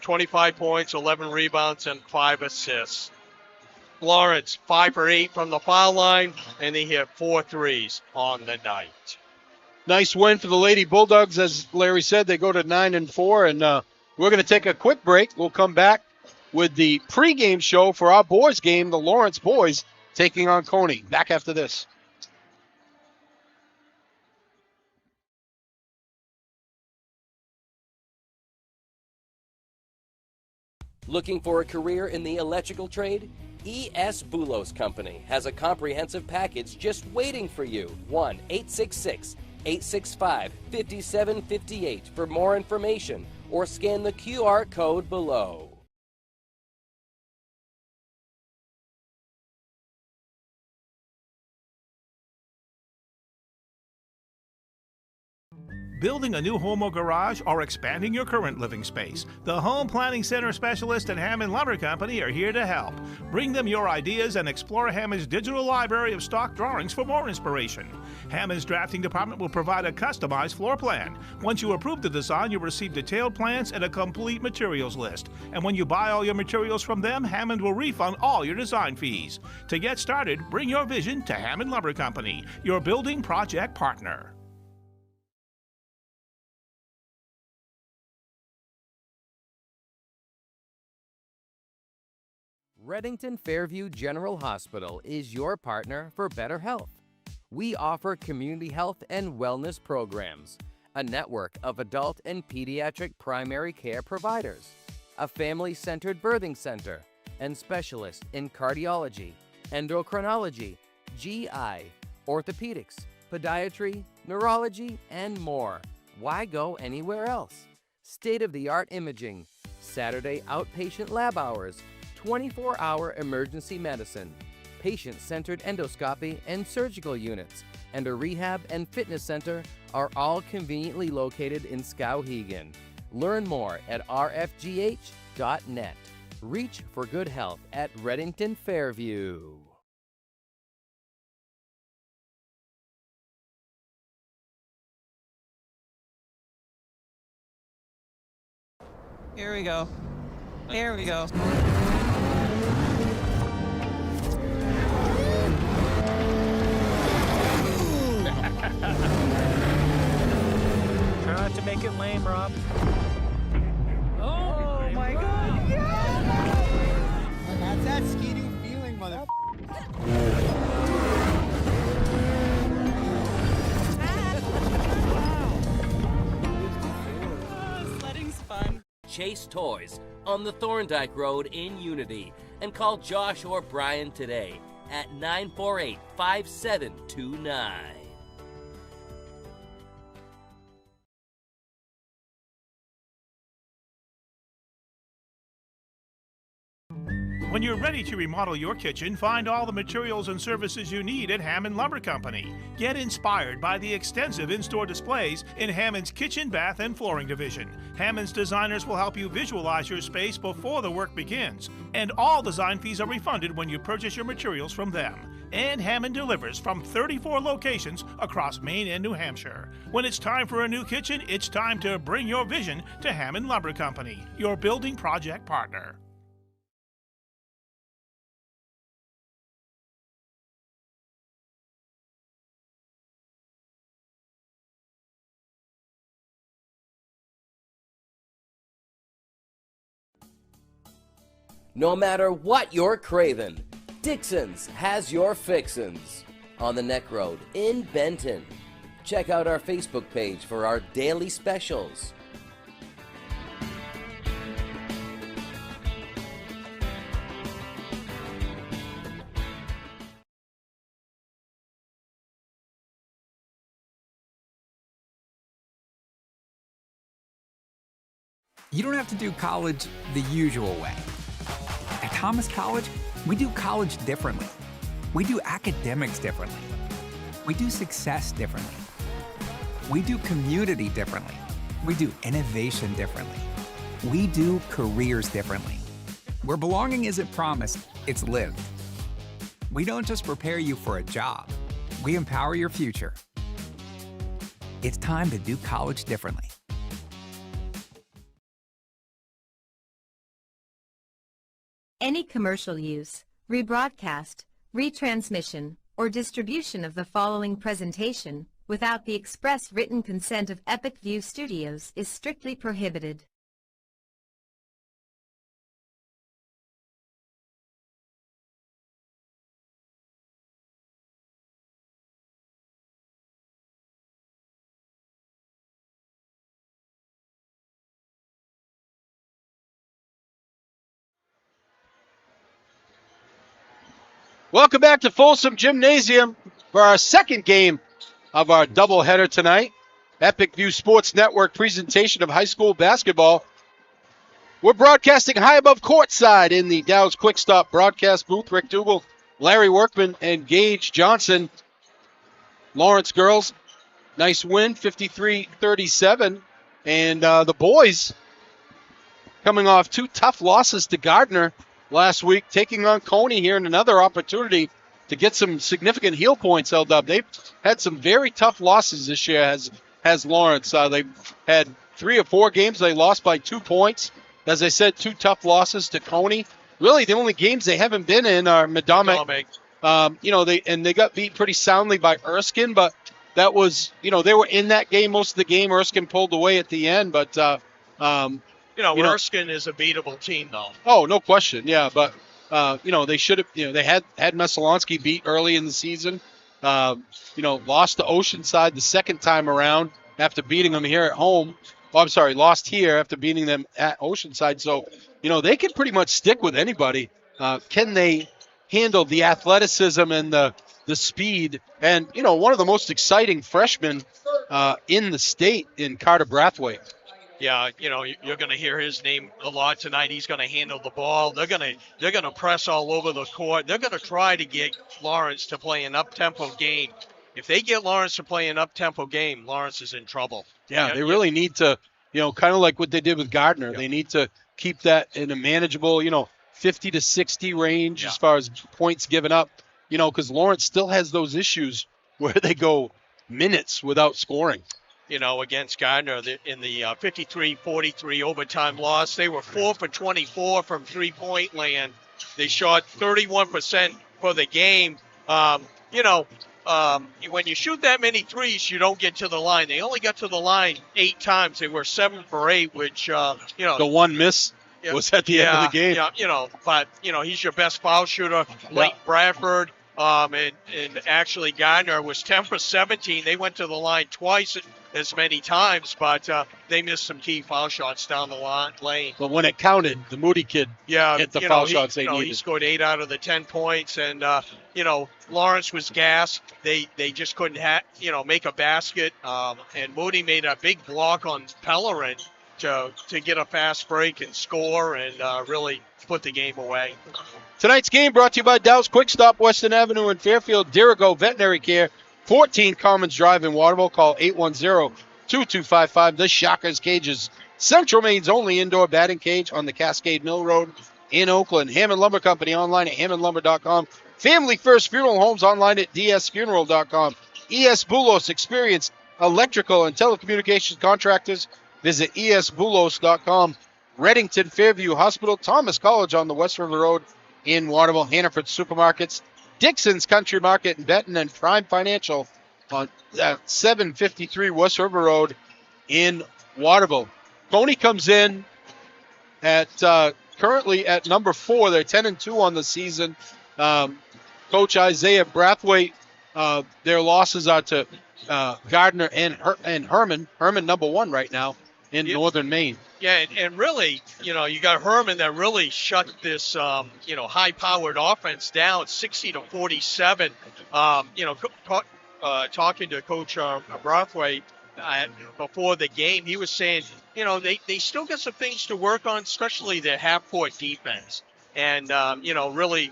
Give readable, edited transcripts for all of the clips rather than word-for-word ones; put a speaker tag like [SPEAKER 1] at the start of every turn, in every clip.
[SPEAKER 1] 25 points, 11 rebounds, and 5 assists. Lawrence, 5 for 8 from the foul line, and he hit 4 threes on the night.
[SPEAKER 2] Nice win for the Lady Bulldogs. As Larry said, they go to 9-4, and we're going to take a quick break. We'll come back with the pregame show for our boys game, the Lawrence boys taking on Cony. Back after this.
[SPEAKER 3] Looking for a career in the electrical trade? E.S. Boulos Company has a comprehensive package just waiting for you. 1-866-865-5758 for more information or scan the QR code below.
[SPEAKER 4] Building a new home or garage or expanding your current living space, the Home Planning Center specialist at Hammond Lumber Company are here to help. Bring them your ideas and explore Hammond's digital library of stock drawings for more inspiration. Hammond's drafting department will provide a customized floor plan. Once you approve the design, you'll receive detailed plans and a complete materials list. And when you buy all your materials from them, Hammond will refund all your design fees. To get started, bring your vision to Hammond Lumber Company, your building project partner.
[SPEAKER 5] Redington Fairview General Hospital is your partner for better health. We offer community health and wellness programs, a network of adult and pediatric primary care providers, a family-centered birthing center, and specialists in cardiology, endocrinology, GI, orthopedics, podiatry, neurology, and more. Why go anywhere else? State-of-the-art imaging, Saturday outpatient lab hours, 24-hour emergency medicine, patient-centered endoscopy and surgical units, and a rehab and fitness center are all conveniently located in Skowhegan. Learn more at rfgh.net. Reach for good health at Redington Fairview.
[SPEAKER 6] Here we go. There we go.
[SPEAKER 7] Try not to make it lame, Rob.
[SPEAKER 6] Oh my God! Yeah! That's that ski-doo feeling, mother. Sledding's fun.
[SPEAKER 3] Chase Toys on the Thorndike Road in Unity and call Josh or Brian today at 948-5729.
[SPEAKER 4] When you're ready to remodel your kitchen, find all the materials and services you need at Hammond Lumber Company. Get inspired by the extensive in-store displays in Hammond's kitchen, bath, and flooring division. Hammond's designers will help you visualize your space before the work begins. And all design fees are refunded when you purchase your materials from them. And Hammond delivers from 34 locations across Maine and New Hampshire. When it's time for a new kitchen, it's time to bring your vision to Hammond Lumber Company, your building project partner.
[SPEAKER 3] No matter what you're craving, Dixon's has your fixins on the Neck Road in Benton. Check out our Facebook page for our daily specials.
[SPEAKER 8] You don't have to do college the usual way. At Thomas College, we do college differently. We do academics differently. We do success differently. We do community differently. We do innovation differently. We do careers differently. Where belonging isn't promised, it's lived. We don't just prepare you for a job, we empower your future. It's time to do college differently.
[SPEAKER 9] Any commercial use, rebroadcast, retransmission, or distribution of the following presentation without the express written consent of Epic View Studios is strictly prohibited.
[SPEAKER 2] Welcome back to Folsom Gymnasium for our second game of our doubleheader tonight. Epic View Sports Network presentation of high school basketball. We're broadcasting high above courtside in the Dow's Quick Stop broadcast booth. Rick Dougal, Larry Workman, and Gage Johnson. Lawrence girls, nice win, 53-37. And the boys coming off 2 tough losses to Gardner last week, taking on Cony here in another opportunity to get some significant heel points held up. They've had some very tough losses this year, has Lawrence. They've had 3 or 4 games they lost by 2 points. As I said, 2 tough losses to Cony. Really, the only games they haven't been in are Madomic. They got beat pretty soundly by Erskine, but that was, they were in that game most of the game. Erskine pulled away at the end, but
[SPEAKER 1] Erskine is a beatable team, though.
[SPEAKER 2] Oh, no question. Yeah, but they should have. They had Messalonsky beat early in the season. Lost to Oceanside the second time around after beating them here at home. Lost here after beating them at Oceanside. So they can pretty much stick with anybody. Can they handle the athleticism and the speed? And one of the most exciting freshmen in the state in Carter Brathwaite.
[SPEAKER 1] Yeah, you're going to hear his name a lot tonight. He's going to handle the ball. They're going to press all over the court. They're going to try to get Lawrence to play an up-tempo game. If they get Lawrence to play an up-tempo game, Lawrence is in trouble.
[SPEAKER 2] Yeah, they really need to, kind of like what they did with Gardner. Yeah. They need to keep that in a manageable, 50 to 60 range as far as points given up, because Lawrence still has those issues where they go minutes without scoring.
[SPEAKER 1] Against Gardner in the 53-43 overtime loss. They were 4 for 24 from three-point land. They shot 31% for the game. When you shoot that many threes, you don't get to the line. They only got to the line 8 times. They were 7 for 8, which,
[SPEAKER 2] The one miss was at the end of the game.
[SPEAKER 1] But he's your best foul shooter. Lake Bradford. And actually Gardner was 10 for 17. They went to the line twice as many times, but they missed some key foul shots down the lane.
[SPEAKER 2] But when it counted, the Moody kid hit the foul shots they needed.
[SPEAKER 1] He scored 8 out of the 10 points, and Lawrence was gassed. They just couldn't make a basket, and Moody made a big block on Pellerin to get a fast break and score and really put the game away.
[SPEAKER 2] Tonight's game brought to you by Dow's Quick Stop, Western Avenue in Fairfield, Dirigo Veterinary Care, 14 Commons Drive in Waterville. Call 810-2255. The Shockers Cages, Central Maine's only indoor batting cage on the Cascade Mill Road in Oakland. Hammond Lumber Company online at hammondlumber.com. Family First Funeral Homes online at dsfuneral.com. ES Boulos, experienced electrical and telecommunications contractors. Visit esboulos.com. Reddington Fairview Hospital, Thomas College on the West River Road in Waterville. Hannaford Supermarkets, Dixon's Country Market in Benton, and Prime Financial on 753 West River Road in Waterville. Cony comes in at currently at number 4. They're 10-2 on the season. Coach Isaiah Brathwaite, their losses are to Gardner and Herman. Herman number 1 right now in northern Maine.
[SPEAKER 1] Yeah, and really, you got Herman that really shut this, high-powered offense down, 60-47. Talking to Coach Brathwaite before the game, he was saying, they still got some things to work on, especially their half-court defense. And, really,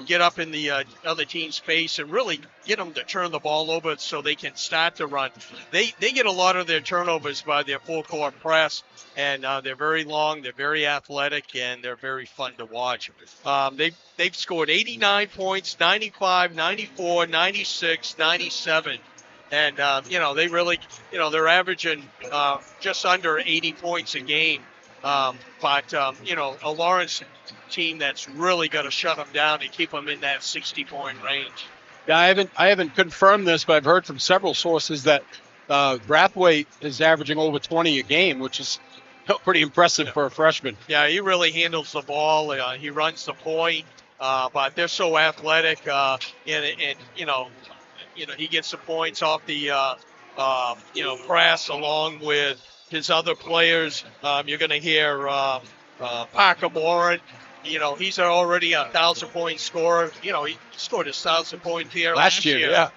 [SPEAKER 1] get up in the other team's face and really get them to turn the ball over so they can start to run. They get a lot of their turnovers by their full-court press, and they're very long, they're very athletic, and they're very fun to watch. They've scored 89 points, 95, 94, 96, 97. And, they really, they're averaging just under 80 points a game. But a Lawrence team that's really going to shut them down and keep them in that 60-point range.
[SPEAKER 2] Yeah, I haven't confirmed this, but I've heard from several sources that Brathwaite is averaging over 20 a game, which is pretty impressive for a freshman.
[SPEAKER 1] Yeah, he really handles the ball. He runs the point, but they're so athletic, and he gets the points off the press along with his other players. You're going to hear Parker Morin. He's already a 1,000-point scorer. He scored his 1,000-point here last year.
[SPEAKER 2] Yeah.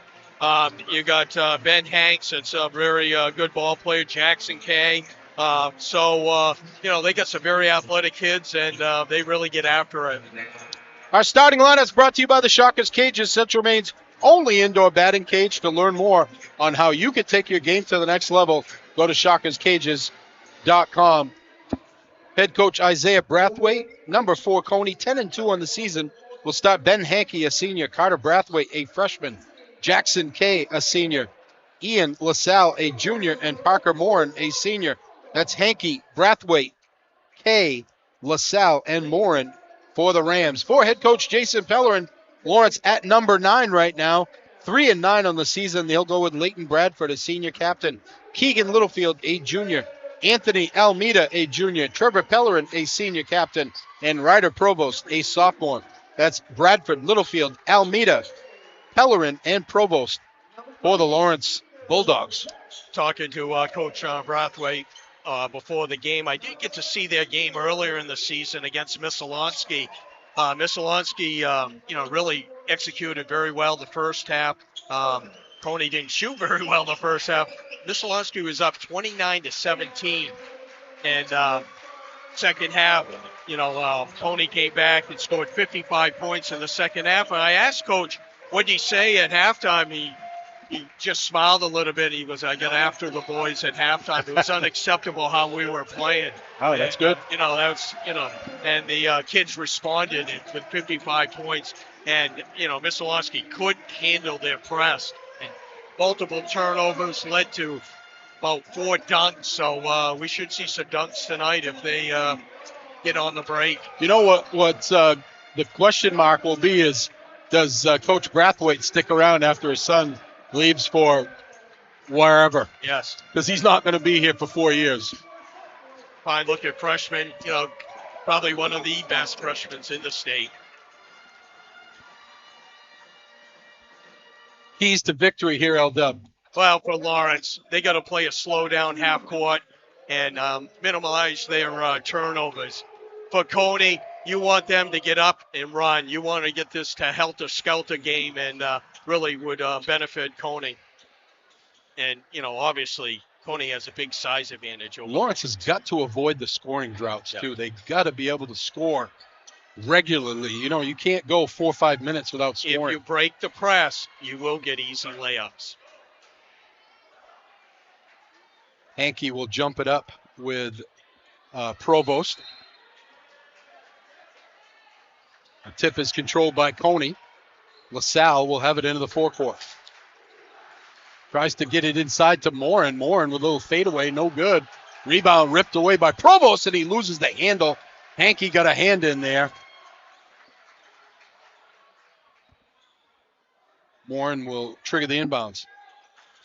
[SPEAKER 1] You got Ben Hanks. That's a very good ball player. Jackson Kay. They got some very athletic kids, and they really get after it.
[SPEAKER 2] Our starting lineup is brought to you by the Shockers Cages, Central Maine's only indoor batting cage. To learn more on how you can take your game to the next level, go to shockerscages.com. Head coach Isaiah Brathwaite, number 4 Cony, 10-2 on the season. Will start Ben Hankey, a senior. Carter Brathwaite, a freshman. Jackson Kay, a senior. Ian LaSalle, a junior. And Parker Morin, a senior. That's Hankey, Brathwaite, Kay, LaSalle, and Morin for the Rams. For head coach Jason Pellerin, Lawrence at number 9 right now. 3-9 on the season. They'll go with Leighton Bradford, a senior captain. Keegan Littlefield, a junior. Anthony Almeida, a junior. Trevor Pellerin, a senior captain. And Ryder Provost, a sophomore. That's Bradford, Littlefield, Almeida, Pellerin, and Provost for the Lawrence Bulldogs.
[SPEAKER 1] Talking to Coach Brathwaite before the game. I did get to see their game earlier in the season against Missalonsky. Missalonsky, really executed very well the first half. Cony didn't shoot very well the first half. Missalonsky was up 29-17, and second half, Cony came back and scored 55 points in the second half. And I asked Coach, what did he say at halftime? He just smiled a little bit. He goes, I got after the boys at halftime. It was unacceptable how we were playing.
[SPEAKER 2] Oh, that's good.
[SPEAKER 1] And the kids responded with 55 points. And, Missalonsky couldn't handle their press. And multiple turnovers led to about 4 dunks. So we should see some dunks tonight if they get on the break.
[SPEAKER 2] You know what the question mark will be is, does Coach Brathwaite stick around after his son leaves for wherever?
[SPEAKER 1] Yes.
[SPEAKER 2] Because he's not going to be here for 4 years.
[SPEAKER 1] Fine look at freshman, probably one of the best freshmen in the state.
[SPEAKER 2] Keys to victory here, L-Dub.
[SPEAKER 1] Well, for Lawrence, they got to play a slow down half court and minimize their turnovers. For Cony, you want them to get up and run. You want to get this to helter-skelter game, and really would benefit Cony. And, obviously, Cony has a big size advantage.
[SPEAKER 2] Lawrence has got to avoid the scoring droughts, too. They got to be able to score regularly. You can't go 4 or 5 minutes without scoring.
[SPEAKER 1] If you break the press, you will get easy layups.
[SPEAKER 2] Hankey will jump it up with Provost. A tip is controlled by Cony. LaSalle will have it into the forecourt. Tries to get it inside to Morin. Morin with a little fadeaway, no good. Rebound ripped away by Provost, and he loses the handle. Hankey got a hand in there. Morin will trigger the inbounds.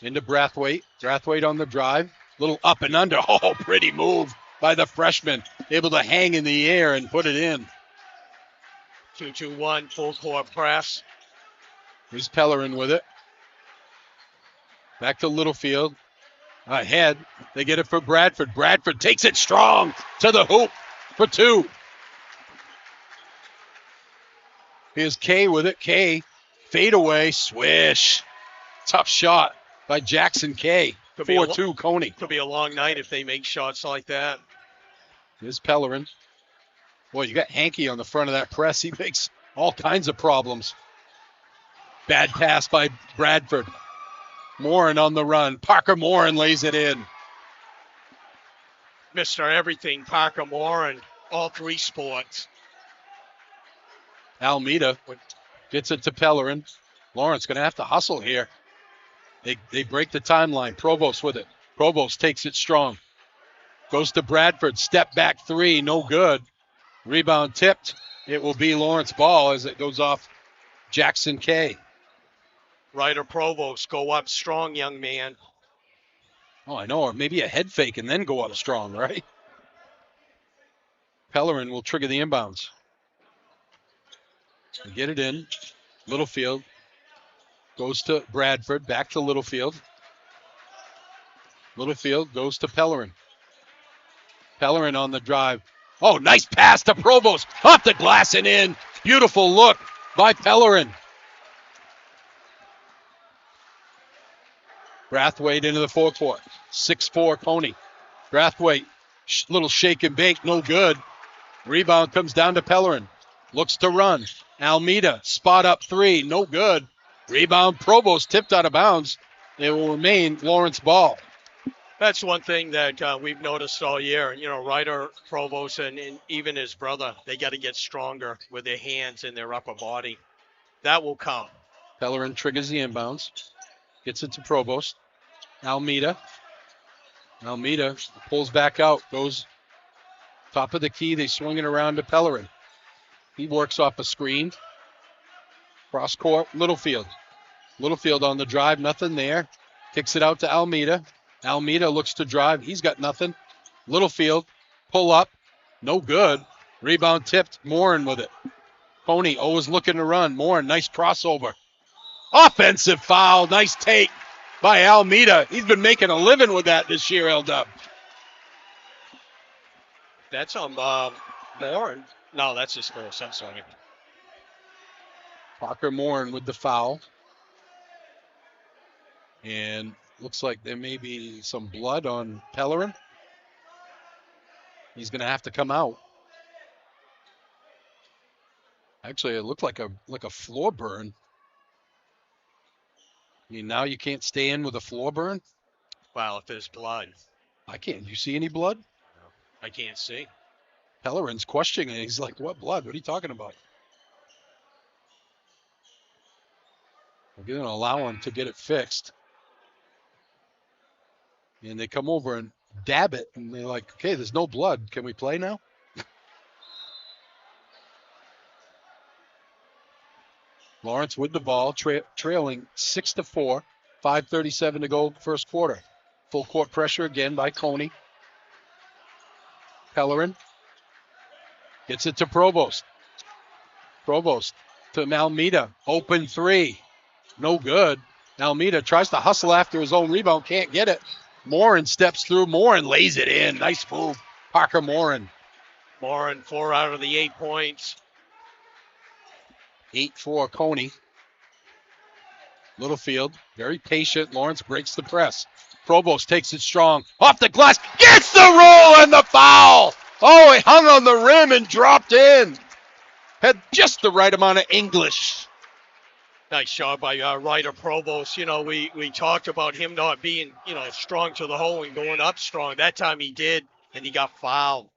[SPEAKER 2] Into Brathwaite. Brathwaite on the drive. Little up and under. Oh, pretty move by the freshman. Able to hang in the air and put it in.
[SPEAKER 1] 2-2-1, full court press.
[SPEAKER 2] Here's Pellerin with it. Back to Littlefield. Ahead. They get it for Bradford. Bradford takes it strong to the hoop for 2. Here's Kay with it. Kay, fade away, swish. Tough shot by Jackson Kay. 4-2, Cony.
[SPEAKER 1] Could be a long night if they make shots like that.
[SPEAKER 2] Here's Pellerin. Boy, you got Hankey on the front of that press. He makes all kinds of problems. Bad pass by Bradford. Morin on the run. Parker Morin lays it in.
[SPEAKER 1] Mr. Everything, Parker Morin, all 3 sports.
[SPEAKER 2] Almeida gets it to Pellerin. Lawrence going to have to hustle here. They break the timeline. Provost with it. Provost takes it strong. Goes to Bradford. Step back three. No good. Rebound tipped. It will be Lawrence ball as it goes off Jackson K.
[SPEAKER 1] Ryder Provost, go up strong, young man.
[SPEAKER 2] Oh, I know. Or maybe a head fake and then go up strong, right? Pellerin will trigger the inbounds. Get it in. Littlefield goes to Bradford. Back to Littlefield. Littlefield goes to Pellerin. Pellerin on the drive. Oh, nice pass to Provost. Off the glass and in. Beautiful look by Pellerin. Brathwaite into the forecourt. 6'4" Cony. Brathwaite, little shake and bake, no good. Rebound comes down to Pellerin. Looks to run. Almeida, spot up three, no good. Rebound, Provost tipped out of bounds. It will remain Lawrence ball.
[SPEAKER 1] That's one thing that we've noticed all year. You know, Ryder Provost and even his brother, they got to get stronger with their hands and their upper body. That will come.
[SPEAKER 2] Pellerin triggers the inbounds. Gets it to Provost. Almeida pulls back out. Goes top of the key. They swing it around to Pellerin. He works off a screen. Cross court. Littlefield on the drive. Nothing there. Kicks it out to Almeida. Almeida looks to drive. He's got nothing. Littlefield, pull up. No good. Rebound tipped. Morin with it. Cony always looking to run. Morin, nice crossover. Offensive foul. Nice take by Almeida. He's been making a living with that this year, L-Dub.
[SPEAKER 1] That's on Morin. No, that's his first. I'm sorry.
[SPEAKER 2] Parker Morin with the foul. And looks like there may be some blood on Pellerin. He's going to have to come out. Actually, it looked like a floor burn. I mean, now you can't stay in with a floor burn?
[SPEAKER 1] Wow, if there's blood.
[SPEAKER 2] I can't. You see any blood?
[SPEAKER 1] No, I can't see.
[SPEAKER 2] Pellerin's questioning it. He's like, what blood? What are you talking about? We're going to allow him to get it fixed. And they come over and dab it, and they're like, okay, there's no blood. Can we play now? Lawrence with the ball, trailing 6-4, 5:37 to go first quarter. Full court pressure again by Cony. Pellerin gets it to Provost. Provost to Almeida. Open three. No good. Almeida tries to hustle after his own rebound. Can't get it. Morin steps through. Morin lays it in. Nice move. Parker Morin.
[SPEAKER 1] Morin, 4 out of the 8 points.
[SPEAKER 2] 8-4 Cony. Littlefield, very patient. Lawrence breaks the press. Provost takes it strong. Off the glass. Gets the roll and the foul. Oh, it hung on the rim and dropped in. Had just the right amount of English.
[SPEAKER 1] Nice job by Ryder Provost. You know, we talked about him not being, strong to the hole and going up strong. That time he did, and he got fouled.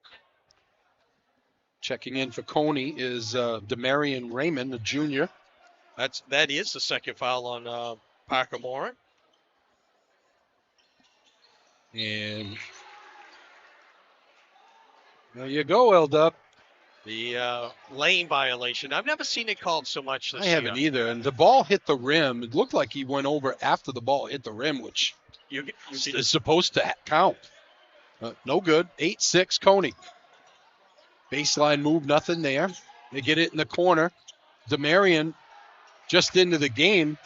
[SPEAKER 2] Checking in for Cony is Demarion Raymond, the junior.
[SPEAKER 1] That is the second foul on Parker Morin.
[SPEAKER 2] And there you go, L-Dub.
[SPEAKER 1] The lane violation. I've never seen it called so much this
[SPEAKER 2] year. I haven't either. And the ball hit the rim. It looked like he went over after the ball hit the rim, which is supposed to count. No good. 8-6 Cony. Baseline move, nothing there. They get it in the corner. Demarion just into the game.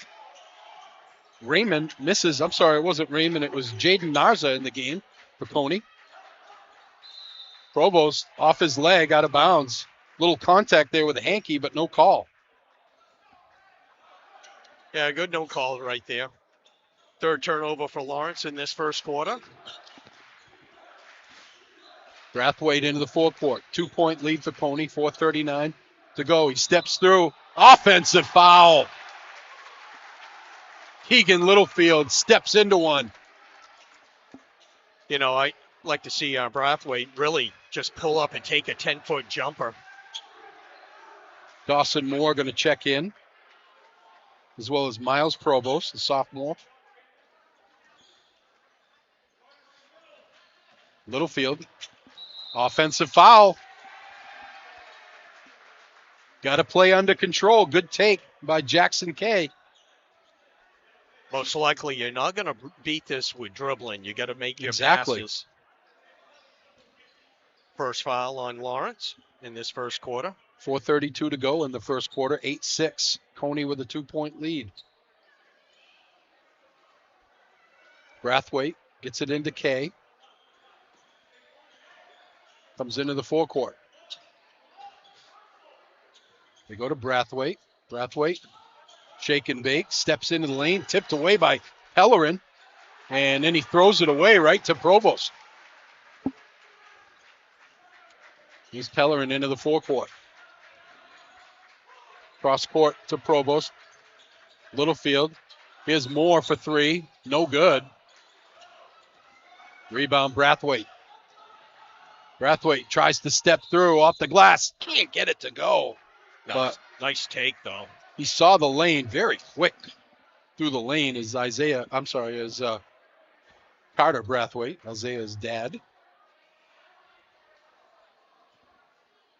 [SPEAKER 2] Raymond misses. I'm sorry, it wasn't Raymond. It was Jaden Narza in the game for Cony. Provost off his leg, out of bounds. Little contact there with a hanky, but no call.
[SPEAKER 1] Yeah, good no call right there. Third turnover for Lawrence in this first quarter.
[SPEAKER 2] Brathwaite into the forecourt. 2-point lead for Cony. 4:39 to go. He steps through. Offensive foul. Keegan Littlefield steps into one.
[SPEAKER 1] You know, I like to see Brathwaite really just pull up and take a 10-foot jumper.
[SPEAKER 2] Dawson Moore going to check in, as well as Miles Provost, the sophomore. Littlefield. Offensive foul. Got to play under control. Good take by Jackson K.
[SPEAKER 1] Most likely, you're not going to beat this with dribbling. You got to make your
[SPEAKER 2] Exactly.
[SPEAKER 1] passes. First foul on Lawrence in this first quarter.
[SPEAKER 2] 4:32 to go in the first quarter. 8-6. Cony with a 2-point lead. Brathwaite gets it into K. Comes into the forecourt. They go to Brathwaite. Brathwaite, shake and bake, steps into the lane, tipped away by Pellerin, and then he throws it away right to Provost. He's Pellerin into the forecourt. Cross court to Provost. Littlefield. Here's Moore for three. No good. Rebound Brathwaite. Brathwaite tries to step through off the glass. Can't get it to go. But
[SPEAKER 1] Nice take, though.
[SPEAKER 2] he saw the lane very quick through the lane as Carter Brathwaite, Isaiah's dad.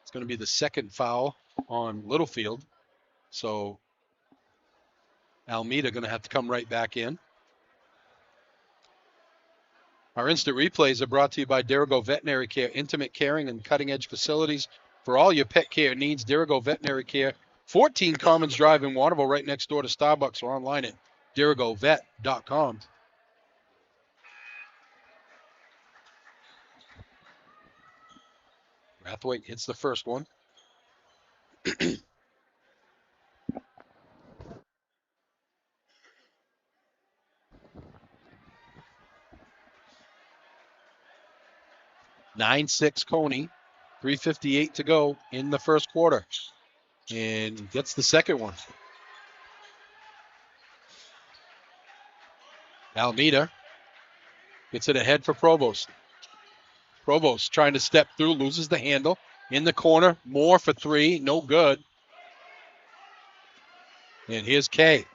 [SPEAKER 2] It's going to be the second foul on Littlefield. So Almeida going to have to come right back in. Our instant replays are brought to you by Dirigo Veterinary Care, intimate caring and cutting-edge facilities for all your pet care needs. Dirigo Veterinary Care, 14 Commons Drive in Waterville, right next door to Starbucks, or online at dirigovet.com. Brathwaite hits the first one. (9-6) Cony, 3:58 to go in the first quarter, and gets the second one. Almeida gets it ahead for Provost. Provost trying to step through, loses the handle. In the corner, Moore for three, no good. And here's Kay.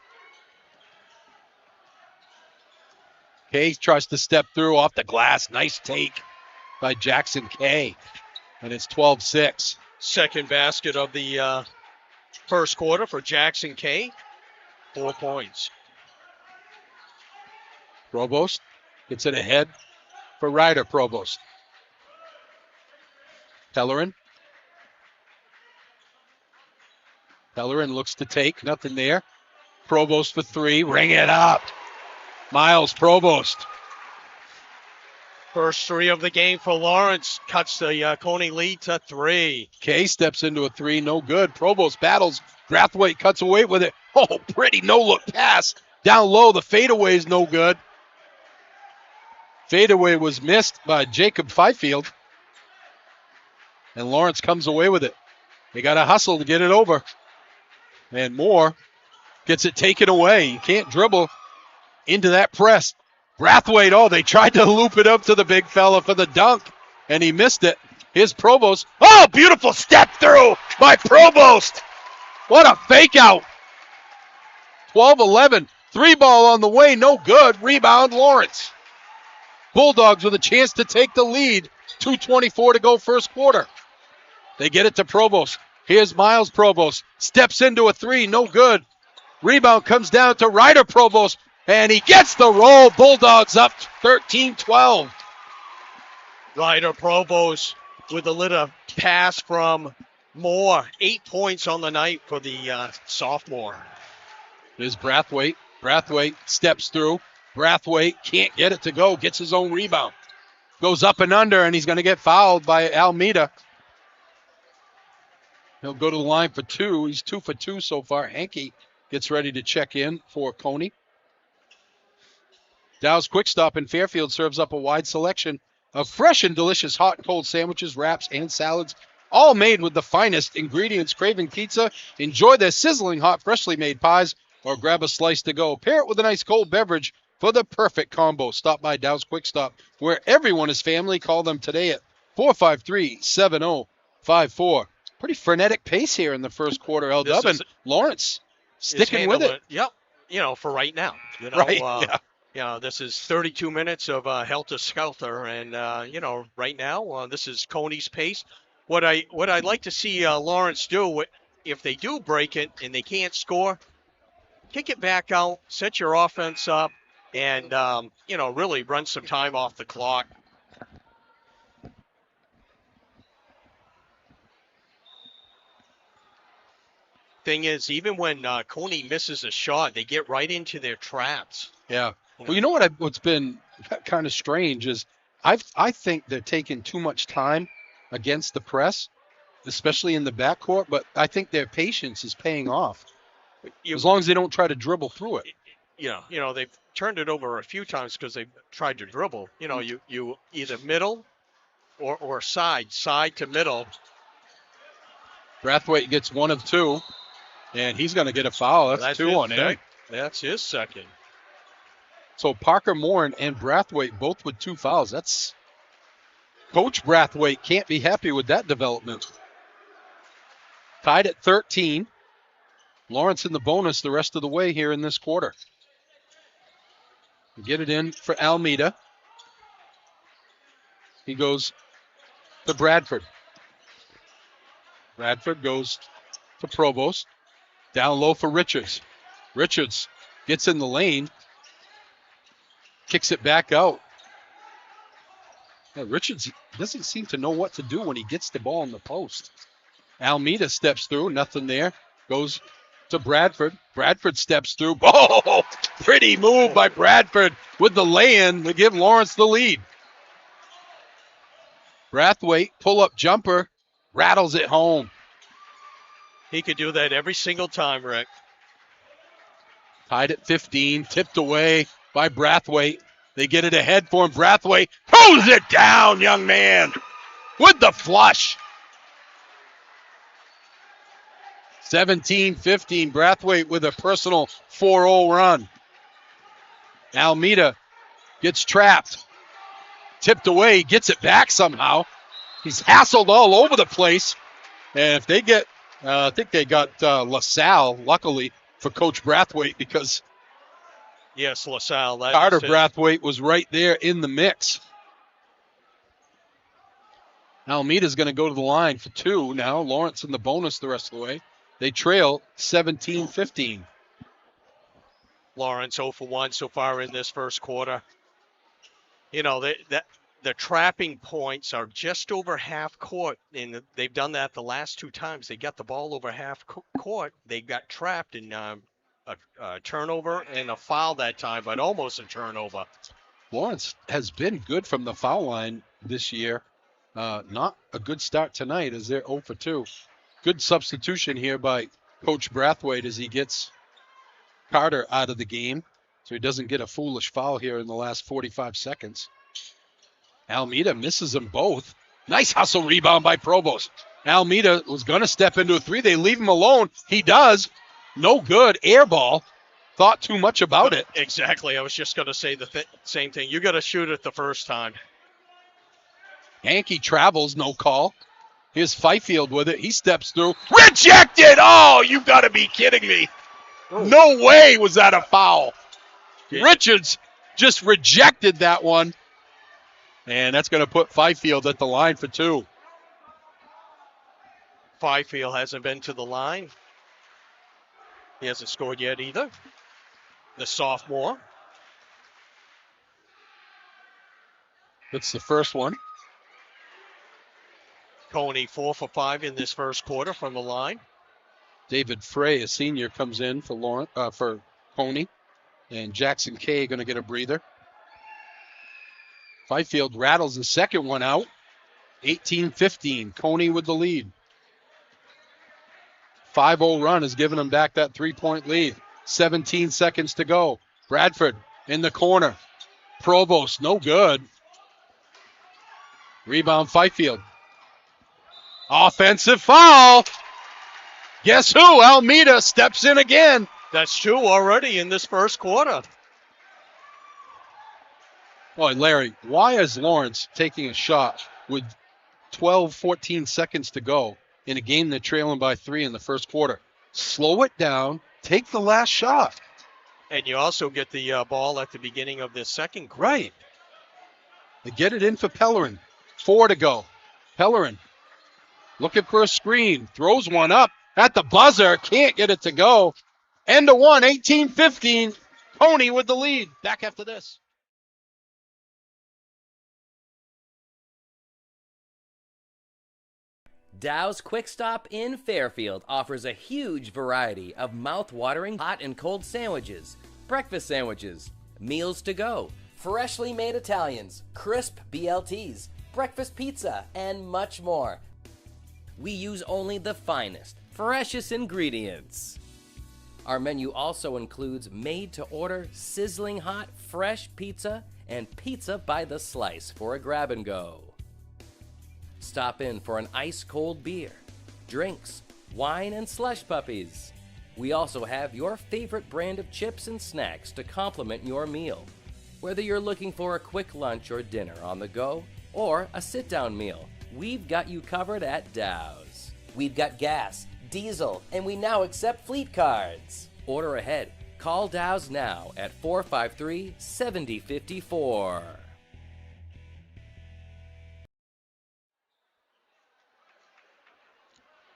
[SPEAKER 2] Kay tries to step through off the glass. Nice take by Jackson Kay. And it's 12-6.
[SPEAKER 1] Second basket of the first quarter for Jackson K. 4 points.
[SPEAKER 2] Provost gets it ahead for Ryder Provost. Pellerin. Pellerin looks to take. Nothing there. Provost for three. Ring it up. Miles Provost.
[SPEAKER 1] First three of the game for Lawrence. Cuts the Cony lead to 3.
[SPEAKER 2] Kay steps into a three. No good. Provost battles. Brathwaite cuts away with it. Oh, pretty no-look pass. Down low. The fadeaway is no good. Fadeaway was missed by Jacob Fifield. And Lawrence comes away with it. They got to hustle to get it over. And Moore gets it taken away. You can't dribble into that press. Brathwaite, they tried to loop it up to the big fella for the dunk, and he missed it. Here's Provost. Oh, beautiful step through by Provost. What a fake out. 12-11. 3-ball on the way, no good. Rebound, Lawrence. Bulldogs with a chance to take the lead. 2:24 to go first quarter. They get it to Provost. Here's Miles Provost. Steps into a three. No good. Rebound comes down to Ryder Provost. And he gets the roll. Bulldogs up 13-12.
[SPEAKER 1] Ryder Provost with a little pass from Moore. 8 points on the night for the sophomore.
[SPEAKER 2] Here's Brathwaite. Brathwaite steps through. Brathwaite can't get it to go. Gets his own rebound. Goes up and under, and he's going to get fouled by Almeida. He'll go to the line for two. He's 2 for 2 so far. Hankey gets ready to check in for Cony. Dow's Quick Stop in Fairfield serves up a wide selection of fresh and delicious hot and cold sandwiches, wraps, and salads, all made with the finest ingredients. Craving pizza? Enjoy their sizzling hot, freshly made pies, or grab a slice to go. Pair it with a nice cold beverage for the perfect combo. Stop by Dow's Quick Stop, where everyone is family. Call them today at 453-7054. Pretty frenetic pace here in the first quarter, LW. And Lawrence sticking with it.
[SPEAKER 1] Yep. For right now.
[SPEAKER 2] Right, yeah.
[SPEAKER 1] This is 32 minutes of helter-skelter, and right now this is Cony's pace. What I'd like to see Lawrence do, if they do break it and they can't score, kick it back out, set your offense up, and really run some time off the clock. Thing is, even when Cony misses a shot, they get right into their traps.
[SPEAKER 2] Yeah. Well, you know what's been kind of strange is I think they're taking too much time against the press, especially in the backcourt, but I think their patience is paying off. As long as they don't try to dribble through it.
[SPEAKER 1] They've turned it over a few times because they've tried to dribble. You either middle or side to middle.
[SPEAKER 2] Brathwaite gets 1 of 2, and he's going to get a foul. That's 2 on him.
[SPEAKER 1] That's his second.
[SPEAKER 2] So Parker Moore and Brathwaite both with 2 fouls. That's Coach Brathwaite can't be happy with that development. Tied at 13. Lawrence in the bonus the rest of the way here in this quarter. Get it in for Almeida. He goes to Bradford. Bradford goes to Provost. Down low for Richards. Richards gets in the lane. Kicks it back out. Yeah, Richards doesn't seem to know what to do when he gets the ball in the post. Almeida steps through. Nothing there. Goes to Bradford. Bradford steps through. Oh, pretty move by Bradford with the lay-in to give Lawrence the lead. Brathwaite, pull-up jumper, rattles it home.
[SPEAKER 1] He could do that every single time, Rick.
[SPEAKER 2] Tied at 15, tipped away by Brathwaite. They get it ahead for him. Brathwaite throws it down, young man, with the flush. 17-15, Brathwaite with a personal 4-0 run. Almeida gets trapped. Tipped away, gets it back somehow. He's hassled all over the place. And if they get, I think they got LaSalle, luckily, for Coach Brathwaite because
[SPEAKER 1] yes, LaSalle.
[SPEAKER 2] Carter Brathwaite was right there in the mix. Almeida's going to go to the line for 2 now. Lawrence in the bonus the rest of the way. They trail 17-15.
[SPEAKER 1] Lawrence 0 for 1 so far in this first quarter. The trapping points are just over half court, and they've done that the last 2 times. They got the ball over half court. They got trapped in a turnover and a foul that time, but almost a turnover.
[SPEAKER 2] Lawrence has been good from the foul line this year. Not a good start tonight as they're 0 for 2. Good substitution here by Coach Brathwaite as he gets Carter out of the game so he doesn't get a foolish foul here in the last 45 seconds. Almeida misses them both. Nice hustle rebound by Provost. Almeida was going to step into a 3. They leave him alone. He does. No good. Air ball. Thought too much about it.
[SPEAKER 1] Exactly. I was just going to say the same thing. You got to shoot it the first time.
[SPEAKER 2] Yankee travels. No call. Here's Fifield with it. He steps through. Rejected! Oh, you got to be kidding me. No way was that a foul. Yeah. Richards just rejected that one. And that's going to put Fifield at the line for 2.
[SPEAKER 1] Fifield hasn't been to the line. He hasn't scored yet either. The sophomore.
[SPEAKER 2] That's the first one.
[SPEAKER 1] Cony 4 for 5 in this first quarter from the line.
[SPEAKER 2] David Frey, a senior, comes in for Cony. And Jackson Kay going to get a breather. Fifield rattles the second one out. 18-15. Cony with the lead. 5-0 run has given them back that 3-point lead. 17 seconds to go. Bradford in the corner. Provost, no good. Rebound Fifield. Offensive foul. Guess who? Almeida steps in again.
[SPEAKER 1] That's 2 already in this first quarter.
[SPEAKER 2] Boy, Larry, why is Lawrence taking a shot with 12, 14 seconds to go in a game they're trailing by 3 in the first quarter? Slow it down. Take the last shot.
[SPEAKER 1] And you also get the ball at the beginning of the second quarter.
[SPEAKER 2] Right. They get it in for Pellerin. 4 to go. Pellerin looking for a screen. Throws one up at the buzzer. Can't get it to go. End of one, 18-15. Cony with the lead. Back after this.
[SPEAKER 3] Dow's Quick Stop in Fairfield offers a huge variety of mouth-watering hot and cold sandwiches, breakfast sandwiches, meals to go, freshly made Italians, crisp BLTs, breakfast pizza, and much more. We use only the finest, freshest ingredients. Our menu also includes made-to-order, sizzling hot, fresh pizza and pizza by the slice for a grab-and-go. Stop in for an ice-cold beer, drinks, wine, and slush puppies. We also have your favorite brand of chips and snacks to complement your meal. Whether you're looking for a quick lunch or dinner on the go, or a sit-down meal, we've got you covered at Dow's. We've got gas, diesel, and we now accept fleet cards. Order ahead. Call Dow's now at 453-7054.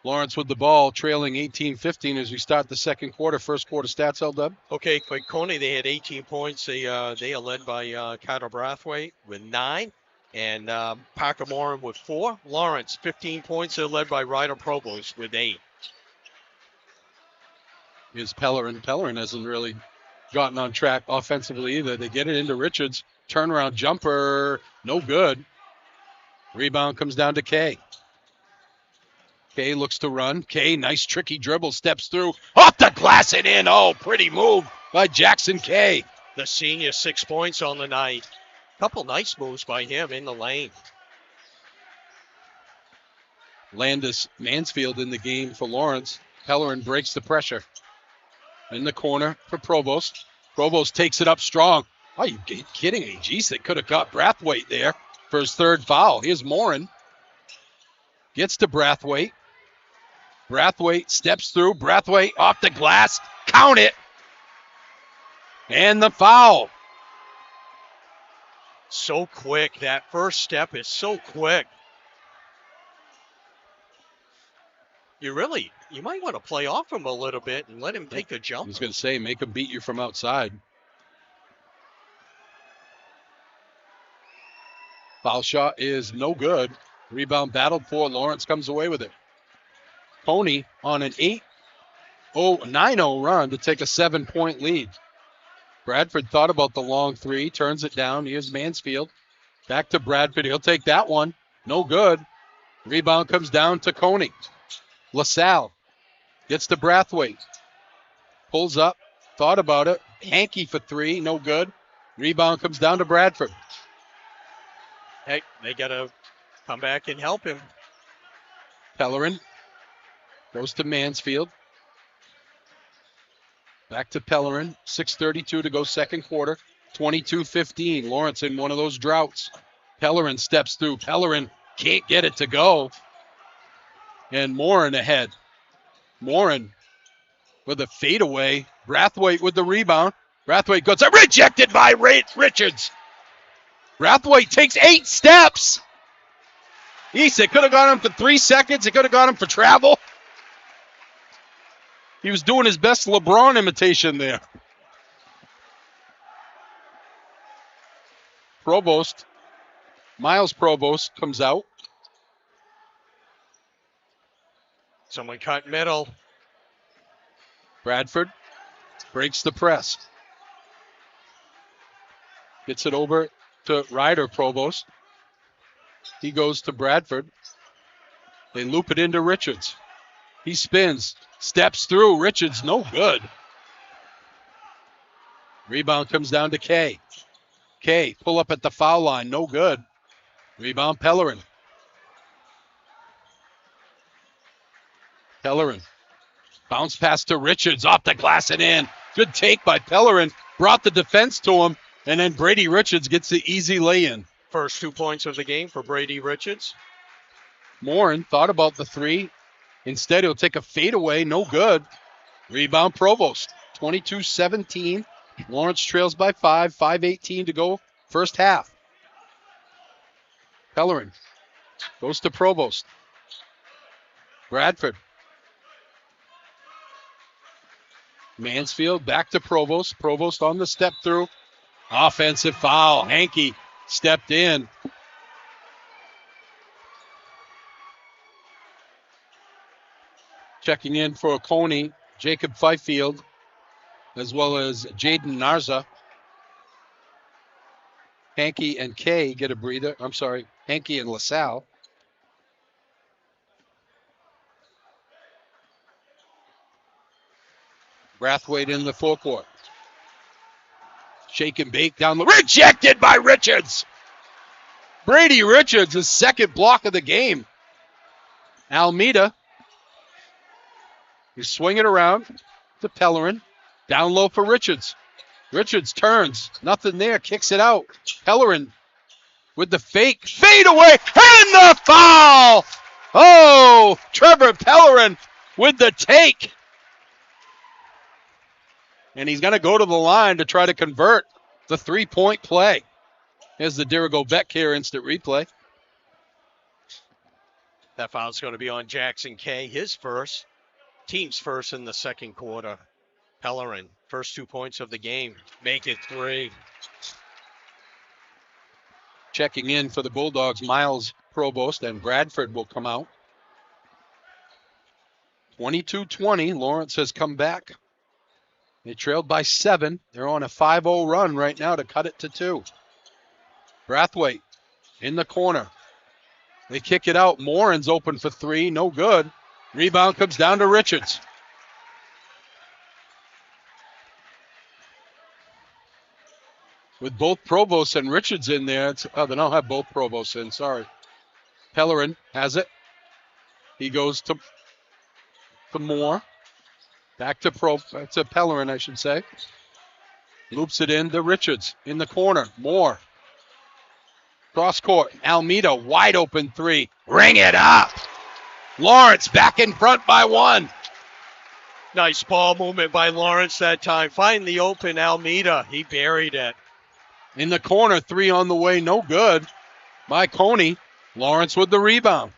[SPEAKER 2] Lawrence with the ball, trailing 18-15 as we start the second quarter. First quarter stats, L-Dub.
[SPEAKER 1] Okay, for Cony, they had 18 points. They are led by Carter Brathwaite with 9, and Parker Morin with 4. Lawrence, 15 points. They're led by Ryder Provost with 8.
[SPEAKER 2] Is Pellerin. Pellerin hasn't really gotten on track offensively either. They get it into Richards. Turnaround jumper, no good. Rebound comes down to Kay. Kay looks to run. Kay, nice tricky dribble, steps through. Off the glass and in. Oh, pretty move by Jackson Kay.
[SPEAKER 1] The senior, 6 points on the night. Couple nice moves by him in the lane.
[SPEAKER 2] Landis Mansfield in the game for Lawrence. Pellerin breaks the pressure. In the corner for Provost. Provost takes it up strong. Are you kidding me? Jeez, they could have got Brathwaite there for his third foul. Here's Morin. Gets to Brathwaite. Brathwaite steps through. Brathwaite off the glass. Count it. And the foul.
[SPEAKER 1] So quick. That first step is so quick. You might want to play off him a little bit and let him take a jump.
[SPEAKER 2] I was going to say, make him beat you from outside. Foul shot is no good. Rebound battled for. Lawrence comes away with it. Cony on an 9-0 run to take a 7-point lead. Bradford thought about the long three, turns it down. Here's Mansfield. Back to Bradford. He'll take that one. No good. Rebound comes down to Cony. LaSalle gets to Brathwaite. Pulls up. Thought about it. Hankey for 3. No good. Rebound comes down to Bradford.
[SPEAKER 1] Hey, they got to come back and help him.
[SPEAKER 2] Pellerin goes to Mansfield. Back to Pellerin. 6:32 to go second quarter. 22-15. Lawrence in one of those droughts. Pellerin steps through. Pellerin can't get it to go. And Morin ahead. Morin with a fadeaway. Brathwaite with the rebound. Brathwaite goes rejected by Richards. Brathwaite takes 8 steps. It could have got him for 3 seconds. It could have got him for travel. He was doing his best LeBron imitation there. Miles Provost comes out.
[SPEAKER 1] Someone cut middle.
[SPEAKER 2] Bradford breaks the press. Gets it over to Ryder Provost. He goes to Bradford. They loop it into Richards. He spins, steps through. Richards, no good. Rebound comes down to Kay. Kay, pull up at the foul line, no good. Rebound, Pellerin. Pellerin. Bounce pass to Richards, off the glass and in. Good take by Pellerin. Brought the defense to him, and then Brady Richards gets the easy lay-in.
[SPEAKER 1] First 2 points of the game for Brady Richards.
[SPEAKER 2] Morin thought about the 3. Instead, he'll take a fadeaway. No good. Rebound, Provost. 22-17. Lawrence trails by 5, 5:18 to go, first half. Pellerin goes to Provost. Bradford. Mansfield back to Provost. Provost on the step through. Offensive foul. Hankey stepped in. Checking in for Cony, Jacob Fifield, as well as Jaden Narza. Hankey and Kay get a breather. I'm sorry, Hankey and LaSalle. Brathwaite in the forecourt. Shake and bake down the... Rejected by Richards! Brady Richards, his second block of the game. Almeida. You swing it around to Pellerin. Down low for Richards. Richards turns. Nothing there. Kicks it out. Pellerin with the fake. Fade away. And the foul! Oh, Trevor Pellerin with the take. And he's going to go to the line to try to convert the three-point play. Here's the Dirigo Beck here instant replay.
[SPEAKER 1] That foul's going to be on Jackson Kay, his first. Team's first in the second quarter. Pellerin, first 2 points of the game. Make it 3.
[SPEAKER 2] Checking in for the Bulldogs, Miles Provost, and Bradford will come out. 22-20, Lawrence has come back. They trailed by 7. They're on a 5-0 run right now to cut it to 2. Brathwaite in the corner. They kick it out. Morin's open for 3. No good. Rebound comes down to Richards. With both Provost and Richards in there. They don't have both Provosts in. Sorry. Pellerin has it. He goes to Moore. Back to Pellerin, I should say. Loops it in to Richards in the corner. Moore. Cross court. Almeida, wide open 3. Ring it up. Lawrence back in front by 1.
[SPEAKER 1] Nice ball movement by Lawrence that time. Find the open Almeida. He buried it.
[SPEAKER 2] In the corner, 3 on the way. No good by Cony. Lawrence with the rebound.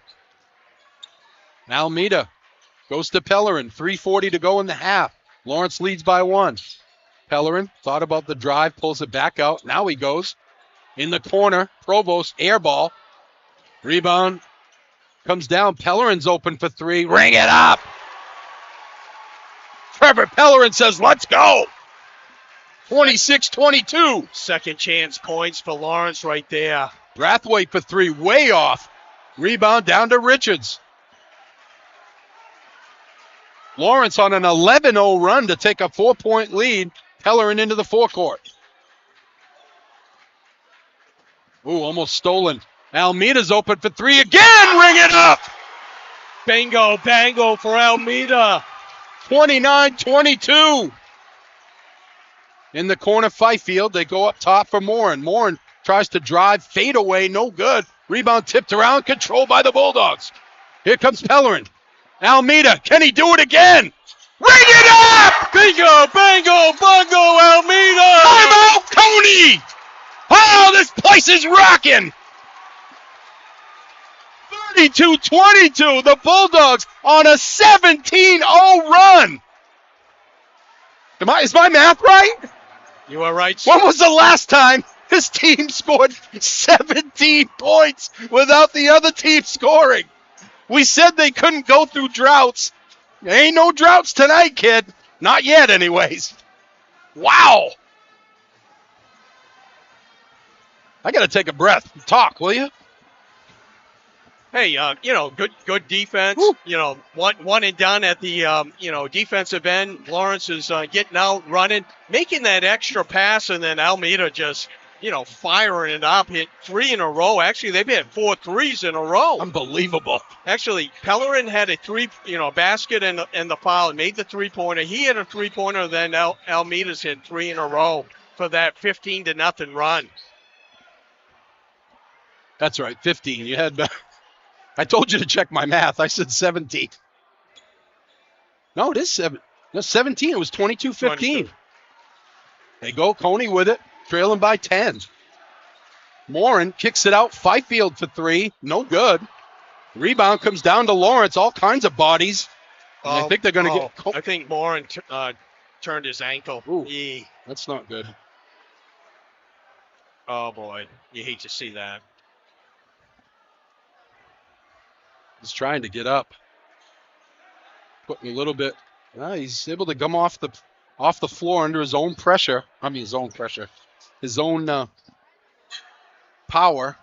[SPEAKER 2] Almeida goes to Pellerin. 3:40 to go in the half. Lawrence leads by 1. Pellerin thought about the drive, pulls it back out. Now he goes in the corner. Provost, air ball. Rebound comes down. Pellerin's open for 3. Ring it up. Trevor Pellerin says, let's go. 26-22.
[SPEAKER 1] Second chance points for Lawrence right there.
[SPEAKER 2] Brathwaite for 3, way off. Rebound down to Richards. Lawrence on an 11-0 run to take a 4-point lead. Pellerin into the forecourt. Ooh, almost stolen. Almeida's open for 3 again. Ring it up.
[SPEAKER 1] Bingo, bango for Almeida.
[SPEAKER 2] 29-22. In the corner, Fifield. They go up top for Morin. Morin tries to drive, fade away, no good. Rebound tipped around, controlled by the Bulldogs. Here comes Pellerin. Almeida, can he do it again? Ring it up!
[SPEAKER 1] Bingo, bango, bongo, Almeida!
[SPEAKER 2] Timeout, Cony! Oh, this place is rocking! 32-22, the Bulldogs on a 17-0 run. Is my math right?
[SPEAKER 1] You are right, sir.
[SPEAKER 2] When was the last time this team scored 17 points without the other team scoring? We said they couldn't go through droughts. There ain't no droughts tonight, kid. Not yet, anyways. Wow. I got to take a breath. Talk, will you?
[SPEAKER 1] Hey, good defense.
[SPEAKER 2] Woo.
[SPEAKER 1] One and done at the, defensive end. Lawrence is getting out, running, making that extra pass, and then Almeida just, firing it up. Hit 3 in a row. Actually, they've hit 4 threes in a row.
[SPEAKER 2] Unbelievable.
[SPEAKER 1] Actually, Pellerin had a 3, basket and the foul, and made the 3-pointer. He had a 3-pointer, then Almeida's hit 3 in a row for that 15-0 run.
[SPEAKER 2] That's right, 15. You had. I told you to check my math. I said 17. No, it is 7. No, 17. It was 22-15. They go Cony with it, trailing by 10. Morin kicks it out. Fifield for 3. No good. Rebound comes down to Lawrence. All kinds of bodies. And I think they're going to get.
[SPEAKER 1] I think Morin turned his ankle.
[SPEAKER 2] Ooh, that's not good.
[SPEAKER 1] Oh, boy. You hate to see that.
[SPEAKER 2] He's trying to get up. Putting a little bit. He's able to come off the floor under his own pressure. His own pressure. His own power.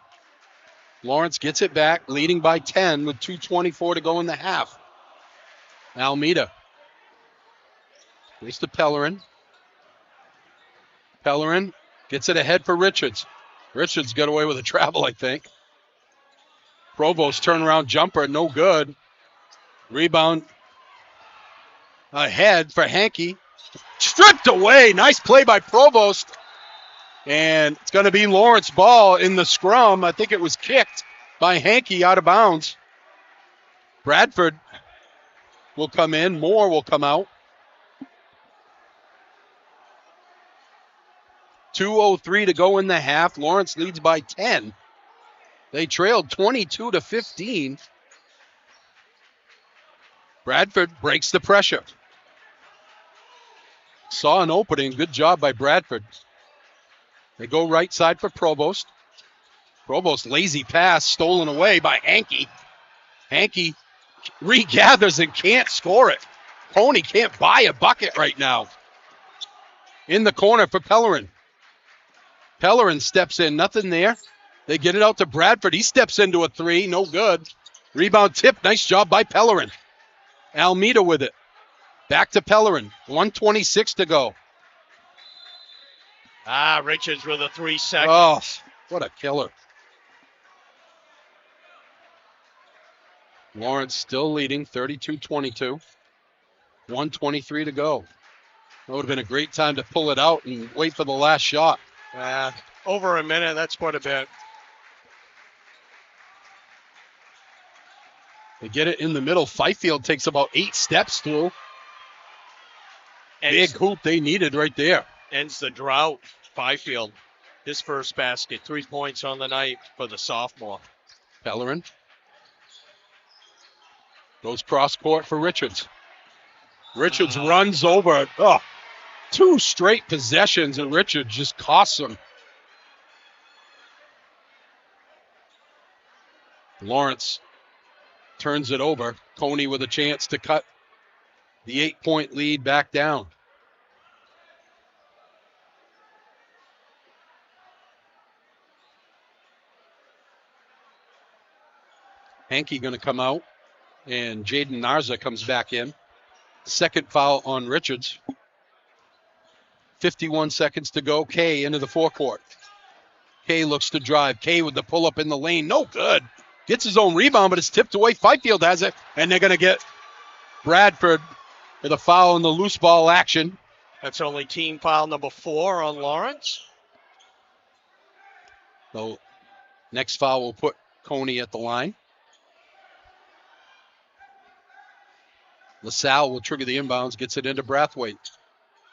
[SPEAKER 2] Lawrence gets it back, leading by 10 with 2:24 to go in the half. Almeida. Plays to Pellerin. Pellerin gets it ahead for Richards. Richards got away with a travel, I think. Provost turnaround jumper, no good. Rebound ahead for Hankey. Stripped away. Nice play by Provost. And it's going to be Lawrence ball in the scrum. I think it was kicked by Hankey out of bounds. Bradford will come in. Moore will come out. 2:03 to go in the half. Lawrence leads by 10. They trailed 22-15. Bradford breaks the pressure. Saw an opening. Good job by Bradford. They go right side for Provost. Provost, lazy pass, stolen away by Hankey. Hankey regathers and can't score it. Cony can't buy a bucket right now. In the corner for Pellerin. Pellerin steps in, nothing there. They get it out to Bradford. He steps into a 3, no good. Rebound tip, nice job by Pellerin. Almeida with it. Back to Pellerin, 1:26 to go.
[SPEAKER 1] Richards with a 3 seconds.
[SPEAKER 2] Oh, what a killer. Lawrence still leading, 32-22. 1:23 to go. That would have been a great time to pull it out and wait for the last shot.
[SPEAKER 1] Over a minute, that's quite a bit.
[SPEAKER 2] They get it in the middle. Fifield takes about 8 steps through. Big hoop they needed right there.
[SPEAKER 1] Ends the drought. Fifield, his first basket, 3 points on the night for the sophomore.
[SPEAKER 2] Pellerin goes cross court for Richards. Richards runs over. 2 straight possessions, and Richards just costs him. Lawrence turns it over. Cony with a chance to cut the 8-point lead back down. Hankey going to come out, and Jaden Narza comes back in. Second foul on Richards. 51 seconds to go. Kay into the forecourt. Kay looks to drive. Kay with the pull-up in the lane. No good. Gets his own rebound, but it's tipped away. Fifield has it, and they're going to get Bradford with a foul in the loose ball action.
[SPEAKER 1] That's only team foul number 4 on Lawrence.
[SPEAKER 2] So next foul will put Cony at the line. LaSalle will trigger the inbounds, gets it into Brathwaite.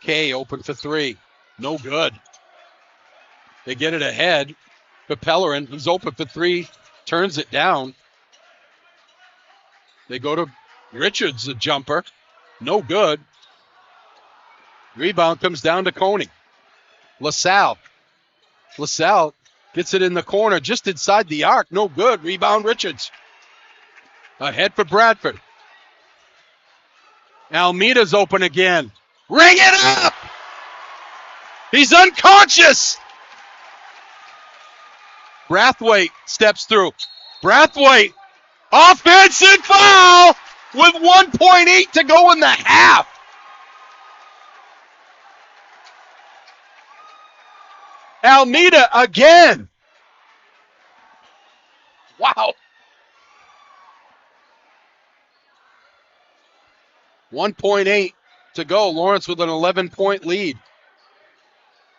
[SPEAKER 2] Kay open for 3. No good. They get it ahead for Pellerin. He's open for 3. Turns it down. They go to Richards, a jumper. No good. Rebound comes down to Cony. LaSalle. LaSalle gets it in the corner just inside the arc. No good. Rebound Richards. Ahead for Bradford. Almeida's open again. Ring it up! He's unconscious! Brathwaite steps through. Brathwaite, offensive foul with 1:8 to go in the half. Almeida again. Wow. 1:8 to go. Lawrence with an 11-point lead.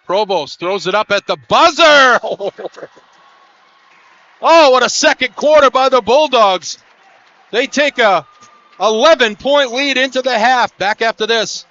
[SPEAKER 2] Provost throws it up at the buzzer. Oh, what a second quarter by the Bulldogs. They take a 11-point lead into the half. Back after this.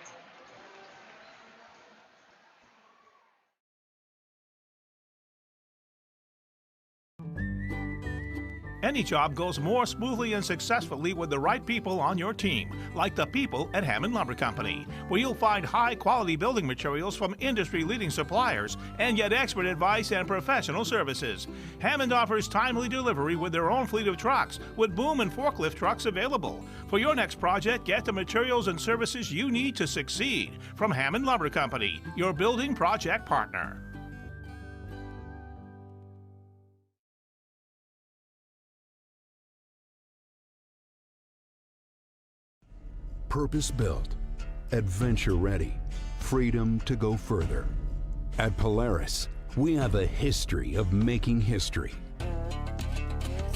[SPEAKER 4] Any job goes more smoothly and successfully with the right people on your team, like the people at Hammond Lumber Company, where you'll find high-quality building materials from industry-leading suppliers and get expert advice and professional services. Hammond offers timely delivery with their own fleet of trucks, with boom and forklift trucks available. For your next project, get the materials and services you need to succeed from Hammond Lumber Company, your building project partner.
[SPEAKER 10] Purpose-built, adventure-ready, freedom to go further. At Polaris, we have a history of making history.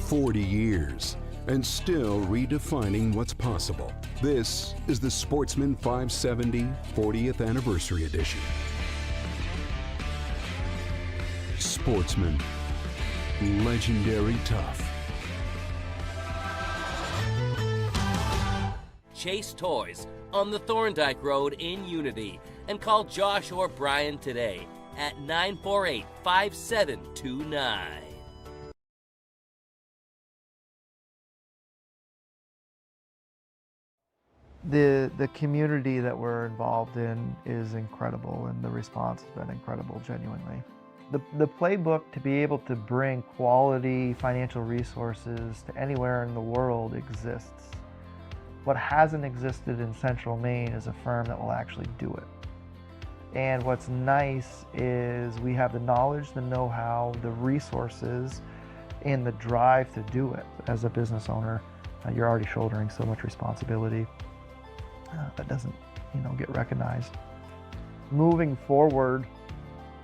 [SPEAKER 10] 40 years, and still redefining what's possible. This is the Sportsman 570 40th Anniversary Edition. Sportsman, legendary tough.
[SPEAKER 3] Chase Toys on the Thorndike Road in Unity, and call Josh or Brian today at 948-5729.
[SPEAKER 11] The community that we're involved in is incredible, and the response has been incredible, genuinely. The playbook to be able to bring quality financial resources to anywhere in the world exists. What hasn't existed in Central Maine is a firm that will actually do it. And what's nice is we have the knowledge, the know-how, the resources, and the drive to do it. As a business owner, you're already shouldering so much responsibility that doesn't, get recognized. Moving forward,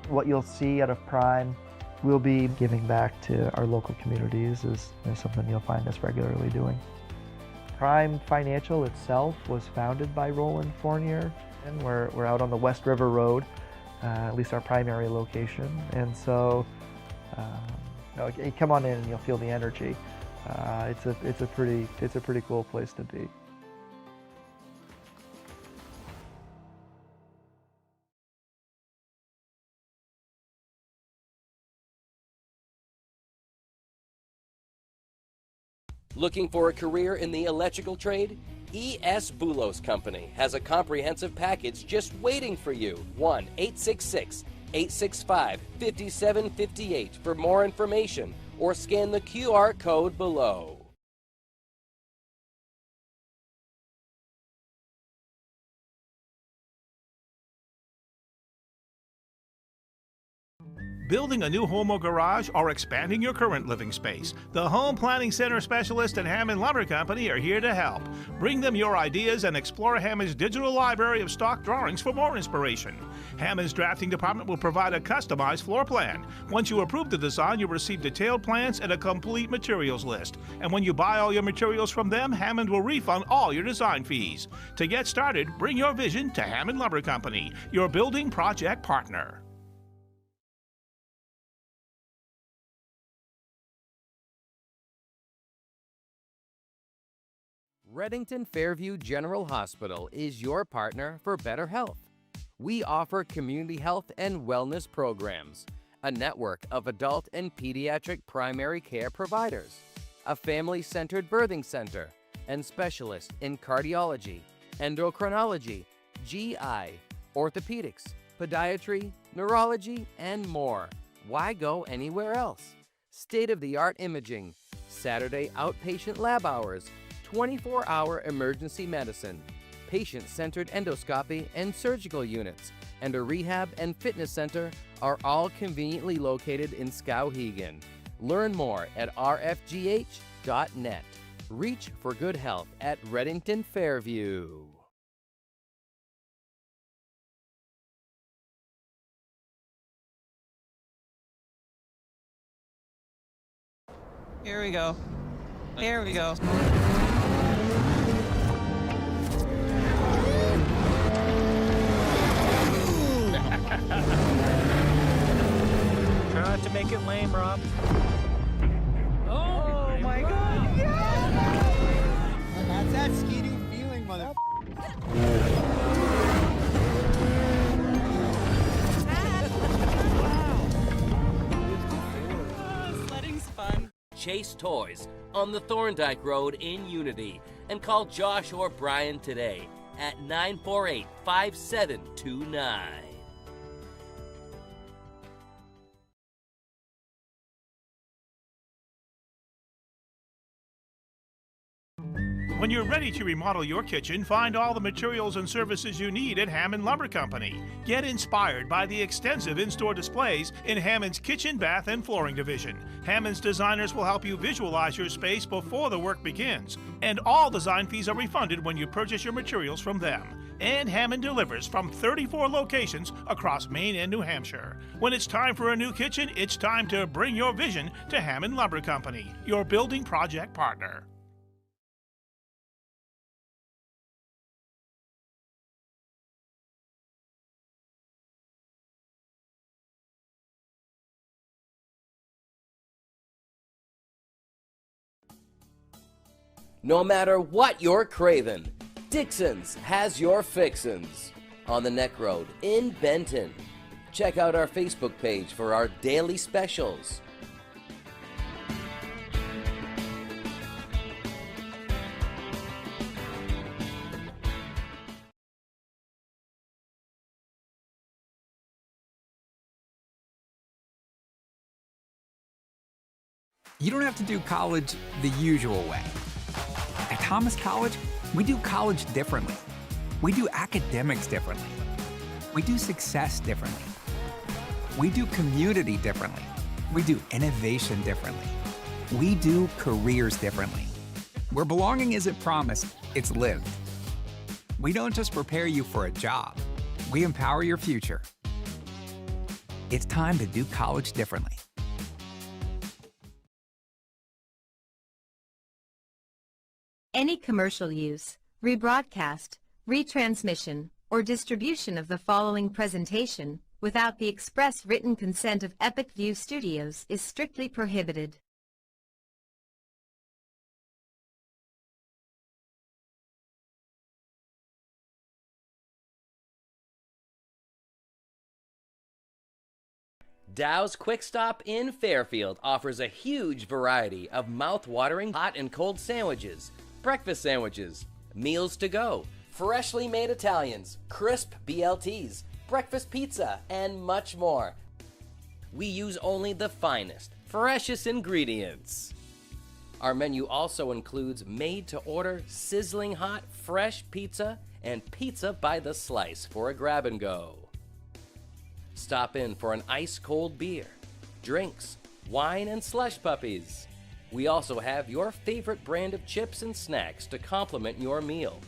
[SPEAKER 11] what you'll see out of Prime, we'll be giving back to our local communities is something you'll find us regularly doing. Prime Financial itself was founded by Roland Fournier, and we're out on the West River Road, at least our primary location. And so, you come on in and you'll feel the energy. It's a pretty cool place to be.
[SPEAKER 3] Looking for a career in the electrical trade? E.S. Boulos Company has a comprehensive package just waiting for you. 1-866-865-5758 for more information, or scan the QR code below.
[SPEAKER 4] Building a new home or garage, or expanding your current living space, the Home Planning Center specialists at Hammond Lumber Company are here to help. Bring them your ideas and explore Hammond's digital library of stock drawings for more inspiration. Hammond's drafting department will provide a customized floor plan. Once you approve the design, you'll receive detailed plans and a complete materials list. And when you buy all your materials from them, Hammond will refund all your design fees. To get started, bring your vision to Hammond Lumber Company, your building project partner.
[SPEAKER 5] Redington Fairview General Hospital is your partner for better health. We offer community health and wellness programs, a network of adult and pediatric primary care providers, a family-centered birthing center, and specialists in cardiology, endocrinology, GI, orthopedics, podiatry, neurology, and more. Why go anywhere else? State-of-the-art imaging, Saturday outpatient lab hours, 24-hour emergency medicine, patient-centered endoscopy and surgical units, and a rehab and fitness center are all conveniently located in Skowhegan. Learn more at rfgh.net. Reach for good health at Redington Fairview.
[SPEAKER 6] Here we go. Here we go.
[SPEAKER 7] Try not to make it lame, Rob.
[SPEAKER 6] Oh my god! Yeah! And that's that ski-doo feeling, mother.
[SPEAKER 12] Sledding's fun.
[SPEAKER 3] Chase Toys on the Thorndike Road in Unity. And call Josh or Brian today at 948-5729.
[SPEAKER 4] When you're ready to remodel your kitchen, find all the materials and services you need at Hammond Lumber Company. Get inspired by the extensive in-store displays in Hammond's kitchen, bath, and flooring division. Hammond's designers will help you visualize your space before the work begins. And all design fees are refunded when you purchase your materials from them. And Hammond delivers from 34 locations across Maine and New Hampshire. When it's time for a new kitchen, it's time to bring your vision to Hammond Lumber Company, your building project partner.
[SPEAKER 3] No matter what you're craving, Dixon's has your fixins on the Neck Road in Benton. Check out our Facebook page for our daily specials.
[SPEAKER 8] You don't have to do college the usual way. At Thomas College, we do college differently. We do academics differently. We do success differently. We do community differently. We do innovation differently. We do careers differently. Where belonging isn't promised, it's lived. We don't just prepare you for a job, we empower your future. It's time to do college differently.
[SPEAKER 9] Any commercial use, rebroadcast, retransmission, or distribution of the following presentation without the express written consent of Epic View Studios is strictly prohibited.
[SPEAKER 3] Dow's Quick Stop in Fairfield offers a huge variety of mouth-watering hot and cold sandwiches, breakfast sandwiches, meals to go, freshly made Italians, crisp BLTs, breakfast pizza, and much more. We use only the finest, freshest ingredients. Our menu also includes made-to-order, sizzling hot, fresh pizza and pizza by the slice for a grab-and-go. Stop in for an ice-cold beer, drinks, wine, and slush puppies. We also have your favorite brand of chips and snacks to complement your meal.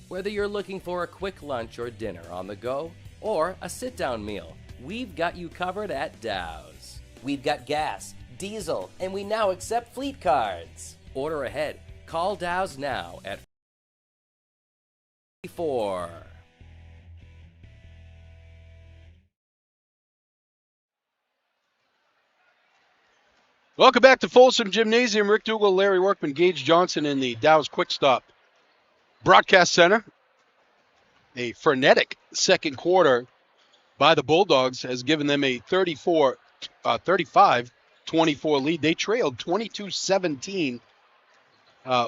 [SPEAKER 3] Whether you're looking for a quick lunch or dinner on the go, or a sit-down meal, we've got you covered at Dow's. We've got gas, diesel, and we now accept fleet cards. Order ahead. Call Dow's now at 4.
[SPEAKER 2] Welcome back to Folsom Gymnasium. Rick Dougal, Larry Workman, Gage Johnson in the Dow's Quick Stop Broadcast Center. A frenetic second quarter by the Bulldogs has given them a 35-24 lead. They trailed 22-17,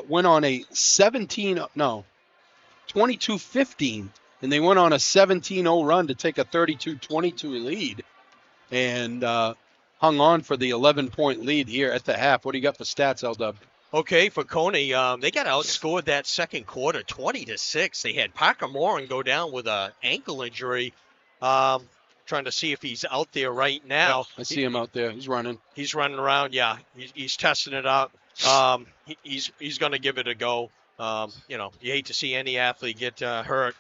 [SPEAKER 2] went on a 22-15, and they went on a 17-0 run to take a 32-22 lead. And hung on for the 11-point lead here at the half. What do you got for stats, LW?
[SPEAKER 1] Okay, for Cony, they got outscored that second quarter 20-6. They had Parker Morin go down with an ankle injury. Trying to see if he's out there right now.
[SPEAKER 2] Yep, I see him out there. He's running.
[SPEAKER 1] He's running around. Yeah, he's testing it out. He's going to give it a go. You hate to see any athlete get hurt,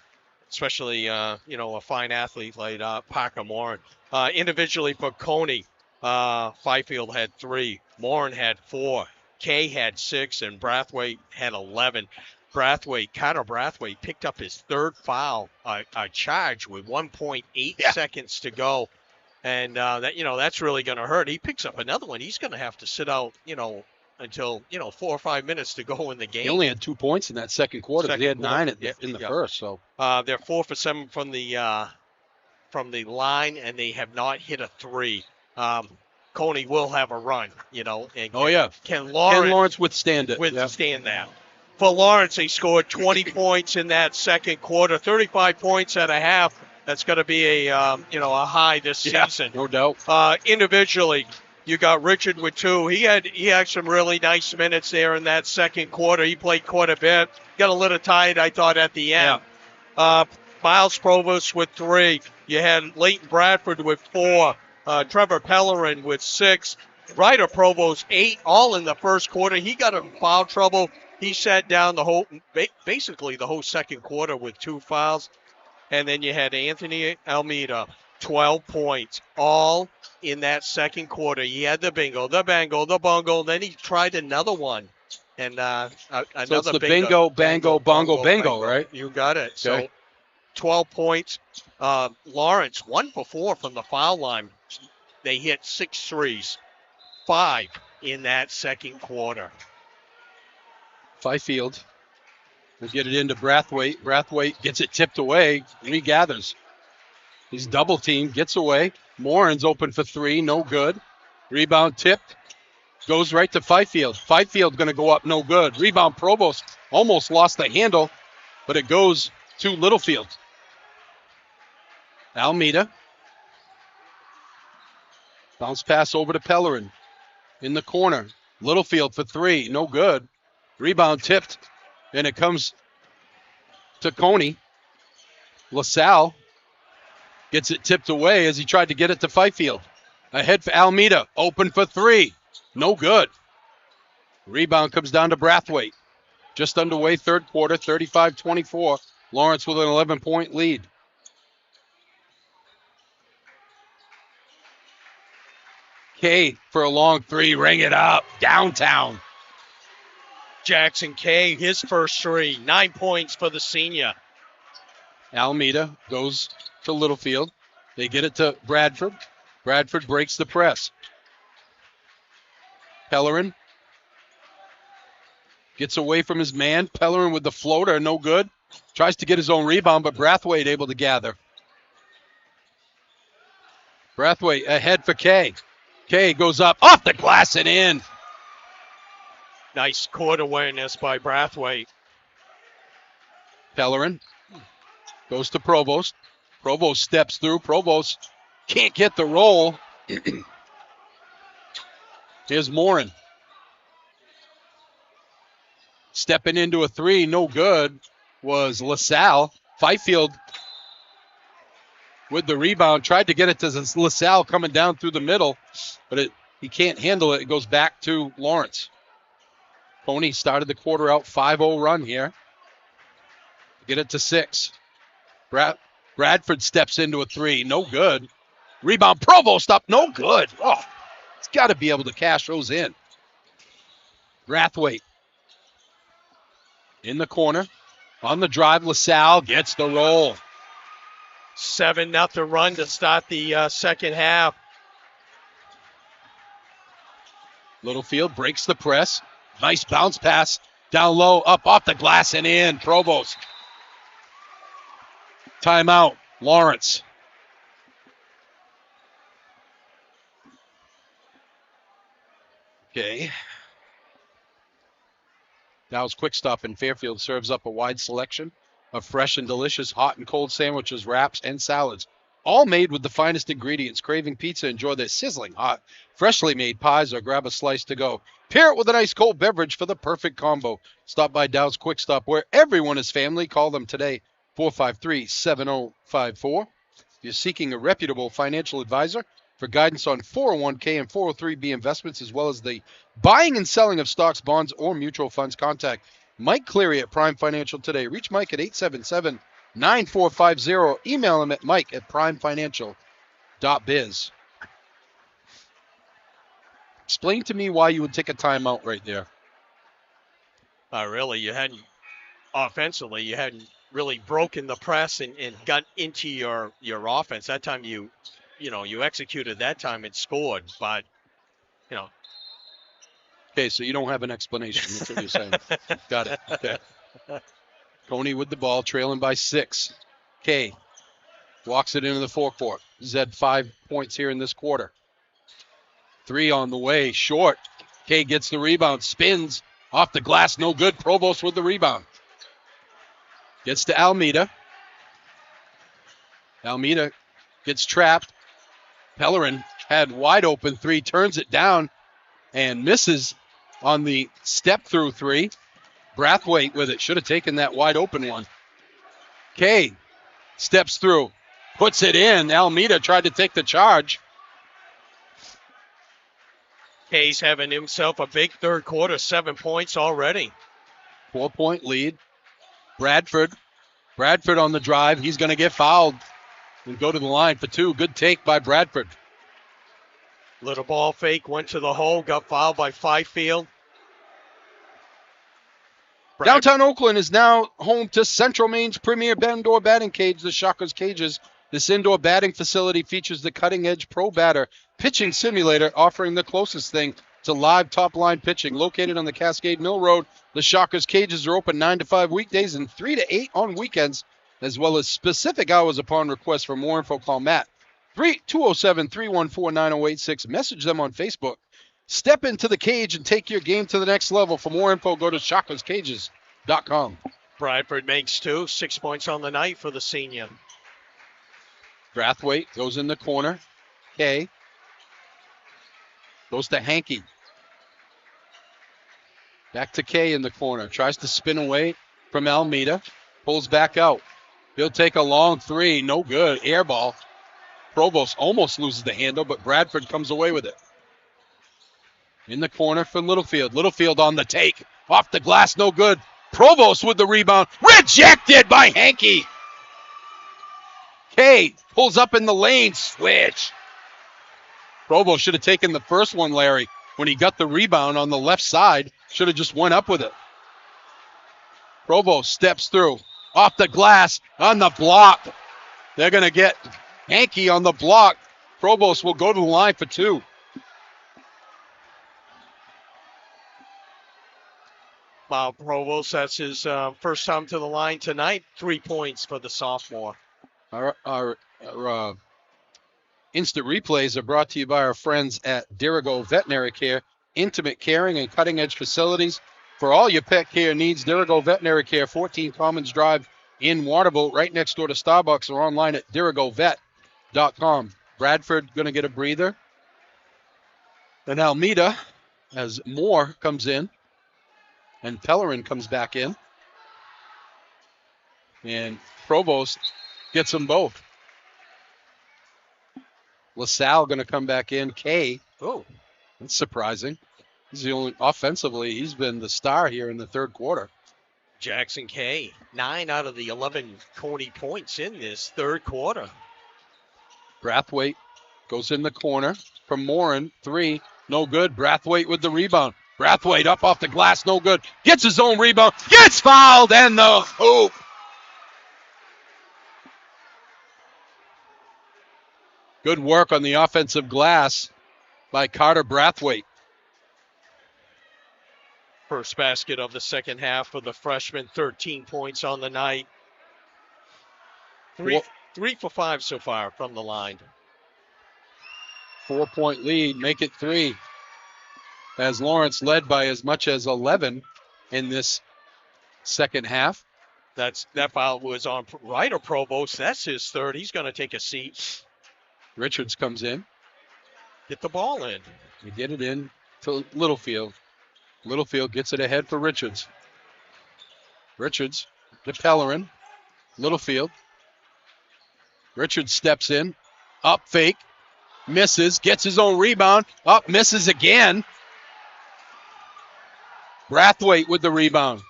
[SPEAKER 1] especially a fine athlete like Parker Morin. Individually for Cony, Fifield had 3, Morin had 4, Kay had 6, and Brathwaite had 11. Carter Brathwaite picked up his third foul, charge with 1.8 seconds to go, and that's really going to hurt. He picks up another one. He's going to have to sit out, until 4 or 5 minutes to go in the game.
[SPEAKER 2] He only had 2 points in that second quarter. He had 9 in the first. So
[SPEAKER 1] they're 4 for 7 from the line, and they have not hit a 3. Cony will have a run, And
[SPEAKER 2] Oh, yeah.
[SPEAKER 1] Can
[SPEAKER 2] Can
[SPEAKER 1] Lawrence
[SPEAKER 2] Lawrence withstand it?
[SPEAKER 1] withstand that? For Lawrence, he scored 20 points in that second quarter, 35 points at a half. That's going to be a high this season.
[SPEAKER 2] No doubt.
[SPEAKER 1] Individually, you got Richard with 2. He had some really nice minutes there in that second quarter. He played quite a bit. Got a little tired, I thought, at the end. Miles Provost with 3. You had Leighton Bradford with 4. Trevor Pellerin with 6. Ryder Provost 8, all in the first quarter. He got in foul trouble. He sat down basically the whole second quarter with 2 fouls. And then you had Anthony Almeida, 12 points, all in that second quarter. He had the bingo, the bango, the bungo. Then he tried another one. And another
[SPEAKER 2] So it's the bingo, bango, bongo, bango, right?
[SPEAKER 1] You got it.
[SPEAKER 2] Okay.
[SPEAKER 1] So 12 points. Lawrence, 1 for 4 from the foul line. They hit 6 threes, 5 in that second quarter.
[SPEAKER 2] Fifield will get it into Brathwaite. Brathwaite gets it tipped away, regathers. He's double teamed, gets away. Morin's open for 3, no good. Rebound tipped, goes right to Fifield. Fifield going to go up, no good. Rebound Provost, almost lost the handle, but it goes to Littlefield. Almeida. Bounce pass over to Pellerin. In the corner. Littlefield for 3, no good. Rebound tipped, and it comes to Cony. LaSalle gets it tipped away as he tried to get it to Fifield. Ahead for Almeida, open for 3, no good. Rebound comes down to Brathwaite. Just underway, third quarter, 35-24. Lawrence with an 11-point lead. Kay for a long 3, ring it up, downtown.
[SPEAKER 1] Jackson Kay, his first 3, 9 points for the senior.
[SPEAKER 2] Almeida goes to Littlefield. They get it to Bradford. Bradford breaks the press. Pellerin gets away from his man. Pellerin with the floater, no good. Tries to get his own rebound, but Brathwaite able to gather. Brathwaite ahead for Kay. Kay goes up, off the glass and in.
[SPEAKER 1] Nice court awareness by Brathwaite.
[SPEAKER 2] Pellerin goes to Provost. Provost steps through. Provost can't get the roll. Here's Morin. Stepping into a 3, no good, was LaSalle. Fifield with the rebound. Tried to get it to LaSalle coming down through the middle, but he can't handle it. It goes back to Lawrence. Cony started the quarter out 5-0 run here. Get it to 6. Bradford steps into a 3. No good. Rebound Provost up. No good. Oh, it's got to be able to cash those in. Brathwaite in the corner. On the drive, LaSalle gets the roll.
[SPEAKER 1] 7-0 run to start the second half.
[SPEAKER 2] Littlefield breaks the press. Nice bounce pass. Down low, up off the glass and in. Provost. Timeout. Lawrence. Okay. Dow's Quick Stop in Fairfield serves up a wide selection of fresh and delicious hot and cold sandwiches, wraps, and salads. All made with the finest ingredients. Craving pizza, enjoy their sizzling hot, freshly made pies, or grab a slice to go. Pair it with a nice cold beverage for the perfect combo. Stop by Dow's Quick Stop, where everyone is family. Call them today, 453-7054. If you're seeking a reputable financial advisor for guidance on 401k and 403b investments, as well as the buying and selling of stocks, bonds, or mutual funds, contact Mike Cleary at Prime Financial today. Reach Mike at 877-9450. Email him at mike@primefinancial.biz. Explain to me why you would take a timeout right there.
[SPEAKER 1] Really, you hadn't really broken the press and got into your offense. That time you executed that time and scored, but
[SPEAKER 2] Okay, so you don't have an explanation. That's what you're saying. Got it. Okay. Cony with the ball, trailing by 6. Kay walks it into the forecourt. He's had 5 points here in this quarter. Three on the way, short. Kay gets the rebound, spins off the glass, no good. Provost with the rebound. Gets to Almeida. Almeida gets trapped. Pellerin had wide open three, turns it down and misses on the step through three. Brathwaite with it, should have taken that wide open one. Kay steps through, puts it in. Almeida tried to take the charge.
[SPEAKER 1] Kay's having himself a big third quarter, 7 points already.
[SPEAKER 2] 4-point lead. Bradford on the drive. He's going to get fouled and go to the line for two. Good take by Bradford.
[SPEAKER 1] Little ball fake, went to the hole, got fouled by Fifield.
[SPEAKER 2] Downtown Oakland is now home to Central Maine's premier indoor batting cage, the Shockers Cages. This indoor batting facility features the cutting-edge Pro Batter pitching simulator, offering the closest thing to live top-line pitching. Located on the Cascade Mill Road, the Shockers Cages are open 9 to 5 weekdays and 3 to 8 on weekends, as well as specific hours upon request. For more info, call Matt 207-314-9086. Message them on Facebook. Step into the cage and take your game to the next level. For more info, go to shockerscages.com.
[SPEAKER 1] Bradford makes two, 6 points on the night for the senior.
[SPEAKER 2] Brathwaite goes in the corner. Kay goes to Hankey. Back to Kay in the corner. Tries to spin away from Almeida. Pulls back out. He'll take a long three. No good. Air ball. Provost almost loses the handle, but Bradford comes away with it. In the corner for Littlefield. Littlefield on the take. Off the glass. No good. Provost with the rebound. Rejected by Hankey. Kay pulls up in the lane. Switch. Provost should have taken the first one, Larry. When he got the rebound on the left side, should have just went up with it. Provost steps through. Off the glass. On the block. They're going to get Hankey on the block. Provost will go to the line for two.
[SPEAKER 1] Wow, Provost, that's his first time to the line tonight. 3 points for the sophomore.
[SPEAKER 2] Our instant replays are brought to you by our friends at Dirigo Veterinary Care. Intimate caring and cutting-edge facilities for all your pet care needs. Dirigo Veterinary Care, 14 Commons Drive in Waterville, right next door to Starbucks, or online at dirigovet.com. Bradford going to get a breather. Then Almeida, as Moore comes in, and Pellerin comes back in. And Provost gets them both. LaSalle going to come back in. Kay. Oh, that's surprising. He's the only, offensively, he's been the star here in the third quarter.
[SPEAKER 1] Jackson Kay, 9 out of the 11 Cony points in this third quarter.
[SPEAKER 2] Brathwaite goes in the corner from Morin. Three, no good. Brathwaite with the rebound. Brathwaite up off the glass, no good. Gets his own rebound. Gets fouled, and the hoop. Good work on the offensive glass by Carter Brathwaite.
[SPEAKER 1] First basket of the second half for the freshman, 13 points on the night. Three for 5 so far from the line.
[SPEAKER 2] 4-point lead, make it 3. As Lawrence led by as much as 11 in this second half.
[SPEAKER 1] That foul was on Ryder Provost. That's his third. He's going to take a seat.
[SPEAKER 2] Richards comes in.
[SPEAKER 1] Get the ball in.
[SPEAKER 2] He get it in to Littlefield. Littlefield gets it ahead for Richards. Richards to Pellerin. Littlefield. Richards steps in. Up fake. Misses. Gets his own rebound. Up, misses again. Brathwaite with the rebound.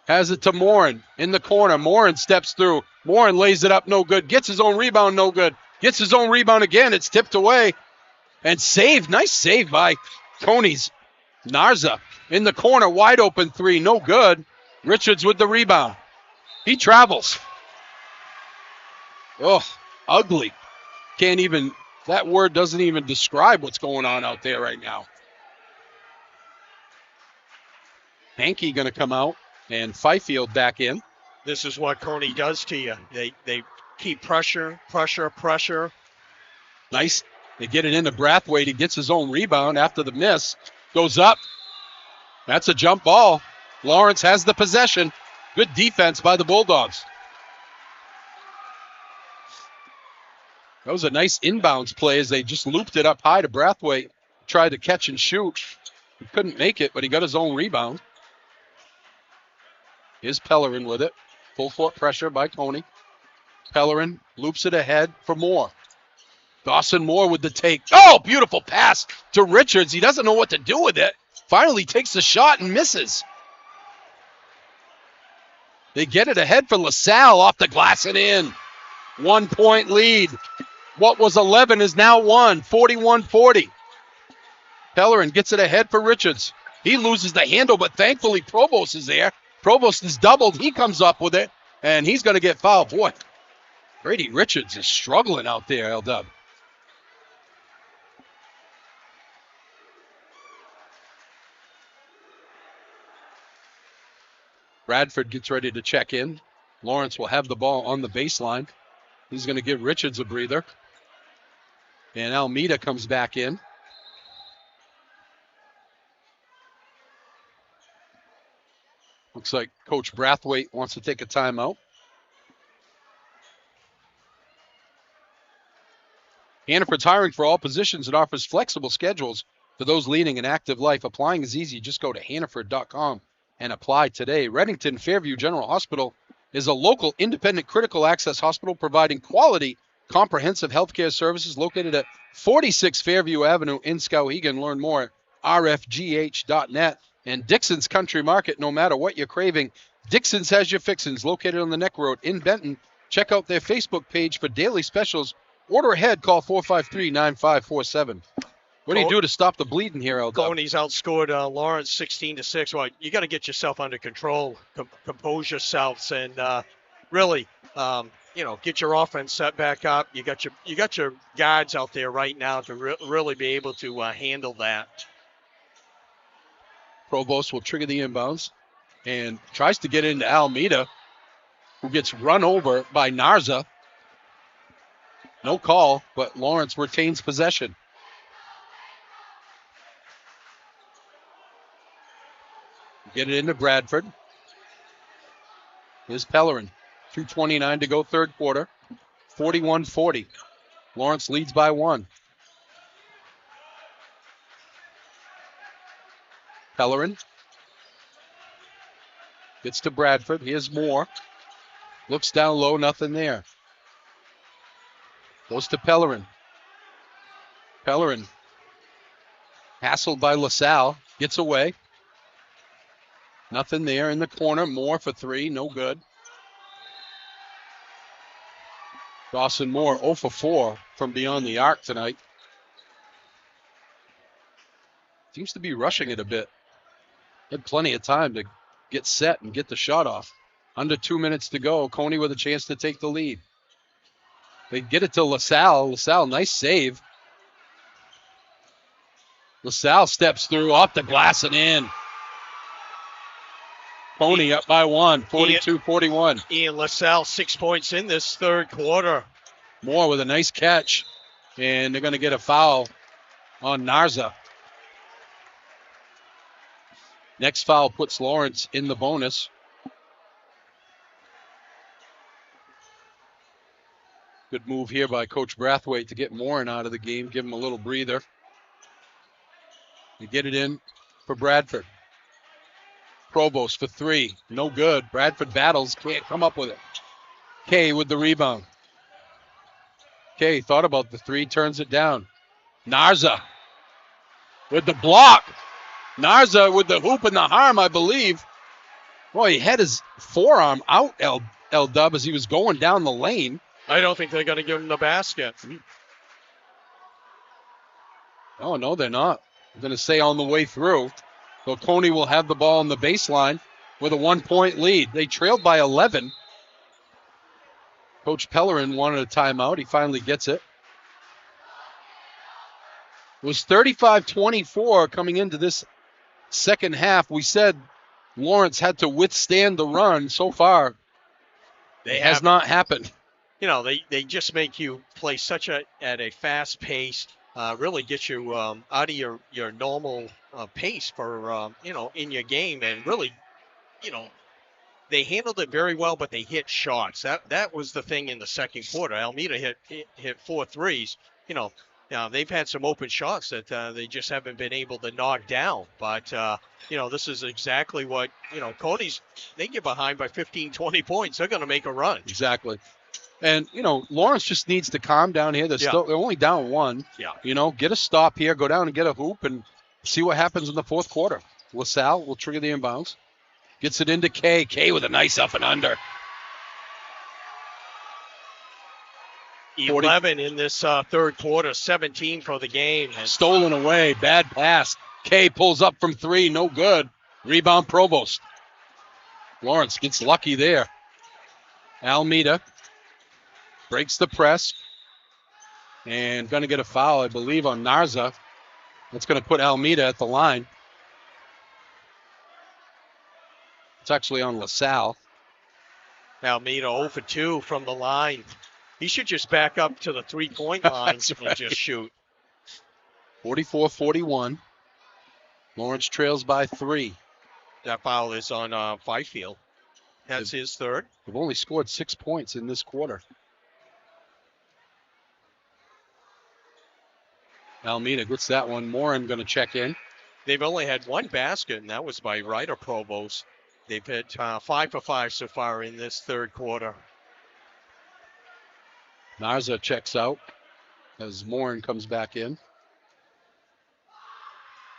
[SPEAKER 2] Has it to Morin in the corner. Morin steps through. Morin lays it up, no good. Gets his own rebound, no good. Gets his own rebound again. It's tipped away. And saved. Nice save by Cony's Narza. In the corner, wide open three, no good. Richards with the rebound. He travels. Oh, ugly. Can't even, that word doesn't even describe what's going on out there right now. Hankey going to come out and Fifield back in.
[SPEAKER 1] This is what Cony does to you. They keep pressure.
[SPEAKER 2] Nice They get it into Brathwaite. He gets his own rebound after the miss. Goes up. That's a jump ball. Lawrence has the possession. Good defense by the Bulldogs. That was a nice inbounds play as they just looped it up high to Brathwaite. Tried to catch and shoot. He couldn't make it, but he got his own rebound. Here's Pellerin with it. Full court pressure by Cony. Pellerin loops it ahead for Moore. Dawson Moore with the take. Oh, beautiful pass to Richards. He doesn't know what to do with it. Finally takes the shot and misses. They get it ahead for LaSalle off the glass and in. 1 point lead. What was 11 is now 1, 41-40. Pellerin gets it ahead for Richards. He loses the handle, but thankfully Provost is there. Provost is doubled. He comes up with it, and he's going to get fouled. Boy, Brady Richards is struggling out there, L-Dub. Bradford gets ready to check in. Lawrence will have the ball on the baseline. He's going to give Richards a breather. And Almeida comes back in. Looks like Coach Brathwaite wants to take a timeout. Hannaford's hiring for all positions and offers flexible schedules for those leading an active life. Applying is easy. Just go to hannaford.com and apply today. Reddington Fairview General Hospital is a local independent critical access hospital providing quality comprehensive healthcare services located at 46 Fairview Avenue in Skowhegan. Learn more at rfgh.net. And Dixon's Country Market, no matter what you're craving, Dixon's has your fixins, located on the Neck Road in Benton. Check out their Facebook page for daily specials. Order ahead, call 453-9547. What do you do to stop the bleeding here, L-Dub?
[SPEAKER 1] Cony's outscored Lawrence 16-6. Well, you got to get yourself under control, compose yourselves, and really, get your offense set back up. You got your guards out there right now to really be able to handle that.
[SPEAKER 2] Provost will trigger the inbounds and tries to get into Almeida, who gets run over by Narza. No call, but Lawrence retains possession. Get it into Bradford. Here's Pellerin. 2:29 to go third quarter. 41-40. Lawrence leads by 1. Pellerin gets to Bradford. Here's Moore. Looks down low, nothing there. Goes to Pellerin. Pellerin, hassled by LaSalle, gets away. Nothing there in the corner. Moore for 3, no good. Dawson Moore 0 for 4 from beyond the arc tonight. Seems to be rushing it a bit. Had plenty of time to get set and get the shot off. Under 2 minutes to go. Cony with a chance to take the lead. They get it to LaSalle. LaSalle, nice save. LaSalle steps through off the glass and in. Cony up by 1, 42-41.
[SPEAKER 1] Ian LaSalle 6 points in this third quarter.
[SPEAKER 2] Moore with a nice catch. And they're going to get a foul on Narza. Next foul puts Lawrence in the bonus. Good move here by Coach Brathwaite to get Morin out of the game, give him a little breather. They get it in for Bradford. Provost for 3, no good. Bradford battles, can't come up with it. Kay with the rebound. Kay thought about the 3, turns it down. Narza with the block. Narza with the hoop and the arm, I believe. Boy, he had his forearm out, L-Dub, as he was going down the lane.
[SPEAKER 1] I don't think they're going to give him the basket.
[SPEAKER 2] Oh, no, they're not. They're going to say on the way through. So Cony will have the ball on the baseline with a 1-point lead. They trailed by 11. Coach Pellerin wanted a timeout. He finally gets it. It was 35-24 coming into this second half. We said Lawrence had to withstand the run. So far, it has not happened.
[SPEAKER 1] They just make you play at a fast pace. really get you out of your normal pace for, in your game. And really, they handled it very well, but they hit shots. That was the thing in the second quarter. Almeida hit 4 threes. Now they've had some open shots that they just haven't been able to knock down. But, this is exactly what, Cony's, they get behind by 15, 20 points. They're going to make a run.
[SPEAKER 2] Exactly. And, Lawrence just needs to calm down here. They're only down 1.
[SPEAKER 1] Yeah.
[SPEAKER 2] Get a stop here, go down and get a hoop and see what happens in the fourth quarter. LaSalle will trigger the inbounds. Gets it into Kay. Kay with a nice up and under.
[SPEAKER 1] 11 in this third quarter, 17 for the game.
[SPEAKER 2] Stolen away, bad pass. Kay pulls up from 3, no good. Rebound Provost. Lawrence gets lucky there. Almeida breaks the press. And going to get a foul, I believe, on Narza. That's going to put Almeida at the line. It's actually on LaSalle.
[SPEAKER 1] Almeida 0 for 2 from the line. He should just back up to the three-point line and just shoot.
[SPEAKER 2] 44-41. Lawrence trails by 3.
[SPEAKER 1] That foul is on Fifield. That's his third.
[SPEAKER 2] They've only scored 6 points in this quarter. Almeida gets that one. Morin going to check in.
[SPEAKER 1] They've only had 1 basket, and that was by Ryder Provost. They've hit 5 for 5 so far in this third quarter.
[SPEAKER 2] Narza checks out as Morin comes back in.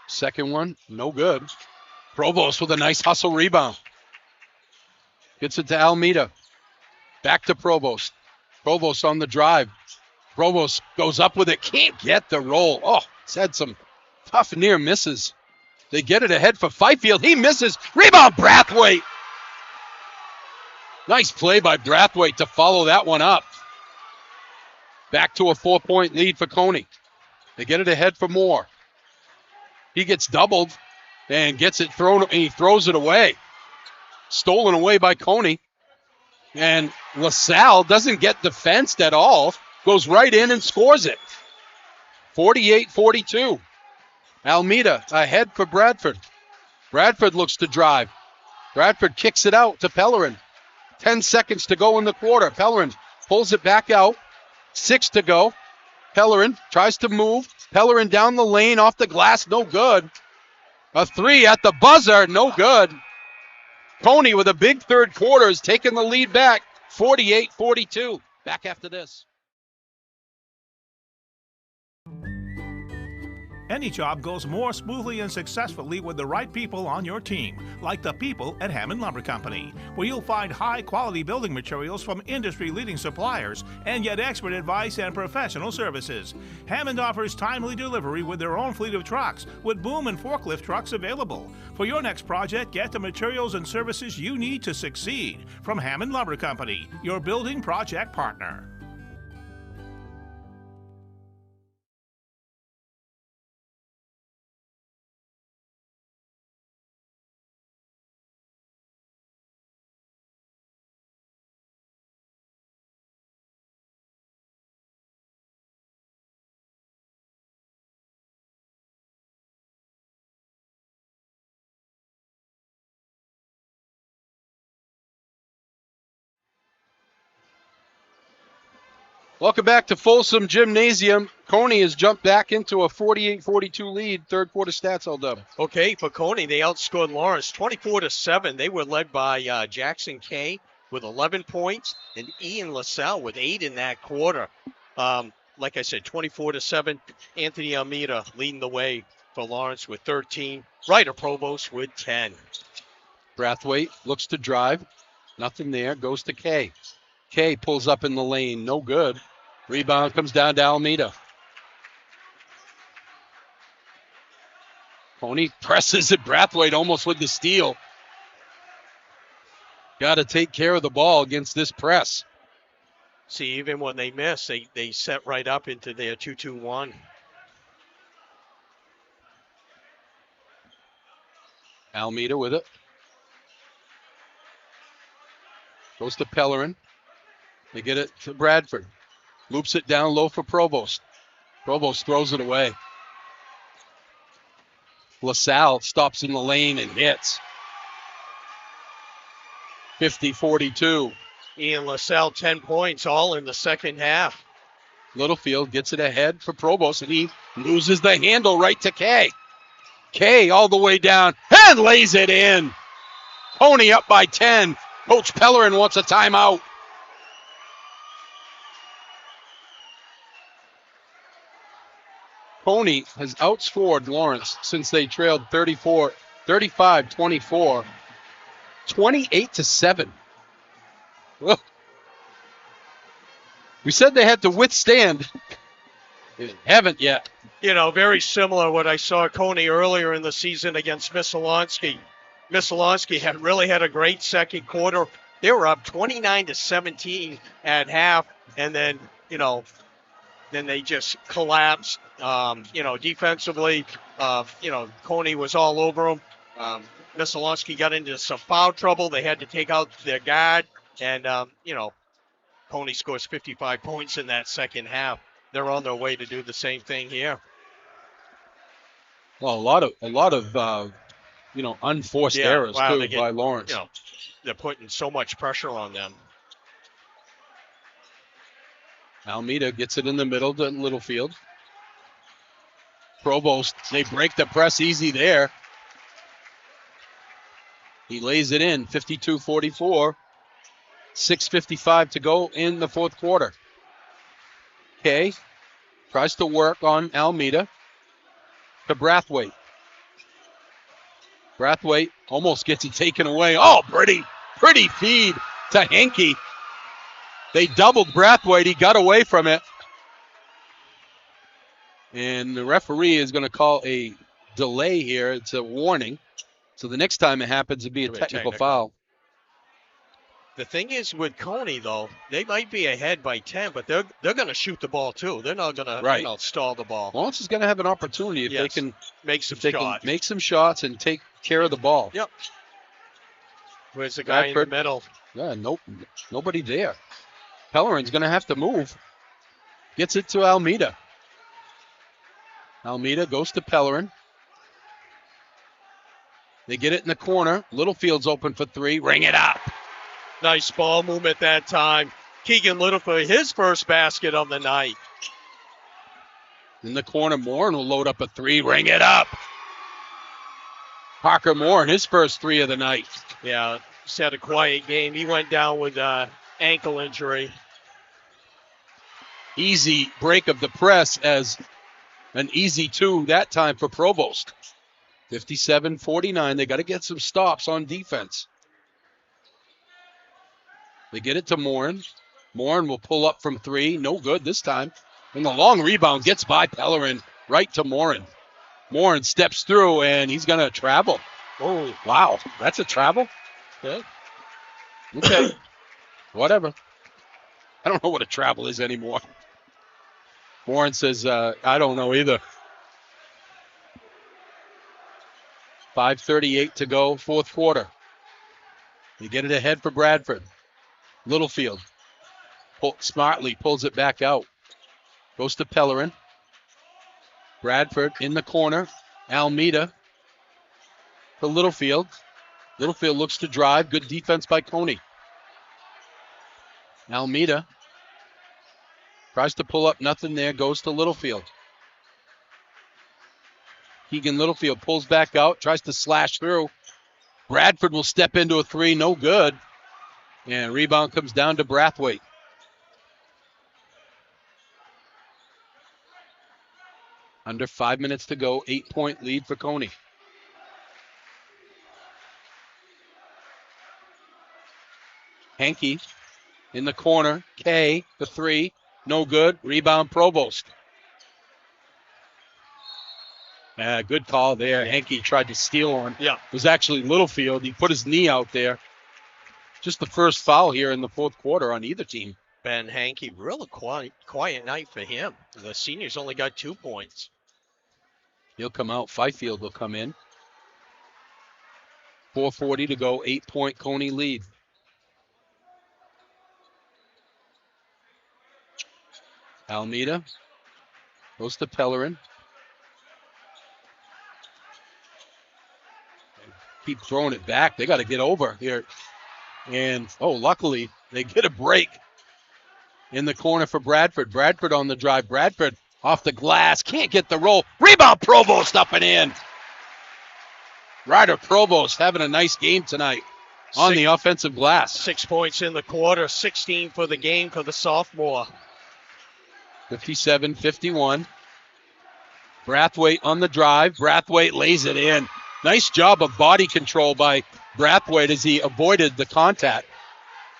[SPEAKER 2] Second one, no good. Provost with a nice hustle rebound. Gets it to Almeida. Back to Provost. Provost on the drive. Provost goes up with it. Can't get the roll. Oh, it's had some tough near misses. They get it ahead for Fifield. He misses. Rebound, Brathwaite. Nice play by Brathwaite to follow that one up. Back to a 4-point lead for Cony. They get it ahead for Moore. He gets doubled and gets it thrown, and he throws it away. Stolen away by Cony. And LaSalle doesn't get defensed at all. Goes right in and scores it. 48-42. Almeida ahead for Bradford. Bradford looks to drive. Bradford kicks it out to Pellerin. 10 seconds to go in the quarter. Pellerin pulls it back out. 6 to go. Pellerin tries to move. Pellerin down the lane off the glass. No good. A 3 at the buzzer. No good. Cony with a big third quarter is taking the lead back. 48-42. Back after this.
[SPEAKER 4] Any job goes more smoothly and successfully with the right people on your team, like the people at Hammond Lumber Company, where you'll find high-quality building materials from industry-leading suppliers and get expert advice and professional services. Hammond offers timely delivery with their own fleet of trucks, with boom and forklift trucks available. For your next project, get the materials and services you need to succeed from Hammond Lumber Company, your building project partner.
[SPEAKER 2] Welcome back to Folsom Gymnasium. Cony has jumped back into a 48-42 lead. Third quarter stats, L-Dub.
[SPEAKER 1] Okay, for Cony, they outscored Lawrence 24-7. They were led by Jackson Kay with 11 points and Ian LaSalle with 8 in that quarter. Like I said, 24-7. Anthony Almeida leading the way for Lawrence with 13. Ryder Provost with 10.
[SPEAKER 2] Brathwaite looks to drive. Nothing there. Goes to Kay. Kay pulls up in the lane. No good. Rebound comes down to Almeida. Cony presses it. Brathwaite almost with the steal. Got to take care of the ball against this press.
[SPEAKER 1] See, even when they miss, they set right up into their 2-2-1.
[SPEAKER 2] Almeida with it. Goes to Pellerin. They get it to Bradford. Loops it down low for Provost. Provost throws it away. LaSalle stops in the lane and hits. 50-42.
[SPEAKER 1] Ian LaSalle, 10 points, all in the second half.
[SPEAKER 2] Littlefield gets it ahead for Provost, and he loses the handle right to Kay. Kay all the way down and lays it in. Cony up by 10. Coach Pellerin wants a timeout. Cony has outscored Lawrence since they trailed 35-24, 28-7. Well, we said they had to withstand. They haven't yet.
[SPEAKER 1] You know, very similar what I saw Cony earlier in the season against Missalonsky. Missalonsky really had a great second quarter. They were up 29-17 at half, and then, then they just collapsed. Defensively, Cony was all over them. Missalonsky got into some foul trouble. They had to take out their guard, and, Cony scores 55 points in that second half. They're on their way to do the same thing here.
[SPEAKER 2] Well, a lot of unforced errors too by Lawrence.
[SPEAKER 1] They're putting so much pressure on them.
[SPEAKER 2] Almeida gets it in the middle to Littlefield. Provost, they break the press easy there. He lays it in, 52-44. 6:55 to go in the fourth quarter. Kay tries to work on Almeida to Brathwaite. Brathwaite almost gets it taken away. Oh, pretty feed to Henke. They doubled Brathwaite. He got away from it. And the referee is going to call a delay here. It's a warning. So the next time it happens, it'd be a technical foul.
[SPEAKER 1] The thing is with Cony, though, they might be ahead by 10, but they're going to shoot the ball, too. They're not going to stall the ball.
[SPEAKER 2] Lawrence is going to have an opportunity if they can
[SPEAKER 1] make some shots
[SPEAKER 2] and take care of the ball.
[SPEAKER 1] Yep. Where's the guy in the middle?
[SPEAKER 2] Yeah, nobody there. Pellerin's going to have to move. Gets it to Almeida. Almeida goes to Pellerin. They get it in the corner. Littlefield's open for three. Ring it up.
[SPEAKER 1] Nice ball movement that time. Keegan Littlefield, his first basket of the night.
[SPEAKER 2] In the corner, Moore will load up a three. Ring it up. Parker Moore, his first three of the night.
[SPEAKER 1] Yeah, just had a quiet game. He went down with ankle injury.
[SPEAKER 2] Easy break of the press as an easy two that time for Provost. 57-49. They got to get some stops on defense. They get it to Morin. Morin will pull up from three. No good this time. And the long rebound gets by Pellerin right to Morin. Morin steps through, and he's going to travel. Oh, wow. That's a travel?
[SPEAKER 1] Yeah.
[SPEAKER 2] Okay. Whatever. I don't know what a travel is anymore. Morin says, I don't know either. 5:38 to go, fourth quarter. They get it ahead for Bradford. Littlefield smartly pulls it back out. Goes to Pellerin. Bradford in the corner. Almeida to Littlefield. Littlefield looks to drive. Good defense by Cony. Almeida tries to pull up. Nothing there. Goes to Littlefield. Keegan Littlefield pulls back out. Tries to slash through. Bradford will step into a three. No good. And rebound comes down to Brathwaite. Under 5 minutes to go. 8-point lead for Cony. Henke in the corner. Kay, the three. No good. Rebound Provost. Good call there. Henke tried to steal on.
[SPEAKER 1] Yeah.
[SPEAKER 2] It was actually Littlefield. He put his knee out there. Just the first foul here in the fourth quarter on either team.
[SPEAKER 1] Ben Henke, really quiet night for him. The seniors only got 2 points.
[SPEAKER 2] He'll come out. Fifield will come in. 4:40 to go. 8-point Cony lead. Almeida Goes to Pellerin. Keep throwing it back. They got to get over here. And, luckily, they get a break in the corner for Bradford. Bradford on the drive. Bradford off the glass. Can't get the roll. Rebound, Provost up and in. Ryder Provost having a nice game tonight on the offensive glass.
[SPEAKER 1] 6 points in the quarter, 16 for the game for the sophomore.
[SPEAKER 2] 57-51. Brathwaite on the drive. Brathwaite lays it in. Nice job of body control by Brathwaite as he avoided the contact.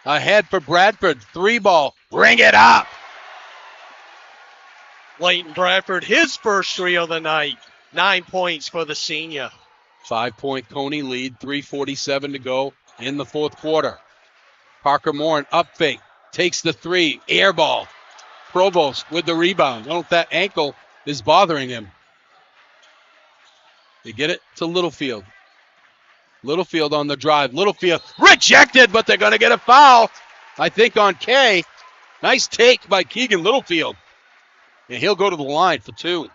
[SPEAKER 2] Ahead for Bradford. 3-ball. Bring it up.
[SPEAKER 1] Leighton Bradford, his first 3 of the night. 9 points for the senior.
[SPEAKER 2] 5-point Cony lead. 3:47 to go in the fourth quarter. Parker Moore, an up fake. Takes the 3. Air ball. Provost with the rebound. I don't know if that ankle is bothering him. They get it to Littlefield. Littlefield on the drive. Littlefield rejected, but they're going to get a foul, I think, on Kay. Nice take by Keegan Littlefield. And he'll go to the line for 2.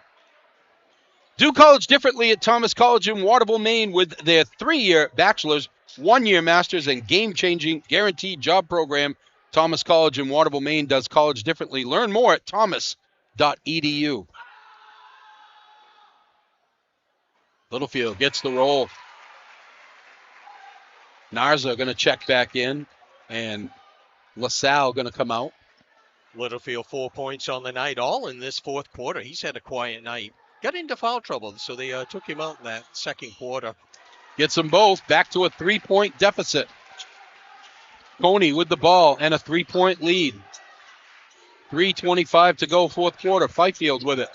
[SPEAKER 2] Do college differently at Thomas College in Waterville, Maine with their 3-year bachelor's, 1-year master's, and game-changing guaranteed job program. Thomas College in Waterville, Maine does college differently. Learn more at thomas.edu. Littlefield gets the roll. Narza going to check back in, and LaSalle going to come out.
[SPEAKER 1] Littlefield 4 points on the night, all in this fourth quarter. He's had a quiet night. Got into foul trouble, so they took him out in that second quarter.
[SPEAKER 2] Gets them both back to a 3-point deficit. Cony with the ball and a 3-point lead. 3:25 to go, fourth quarter. Fifield with it.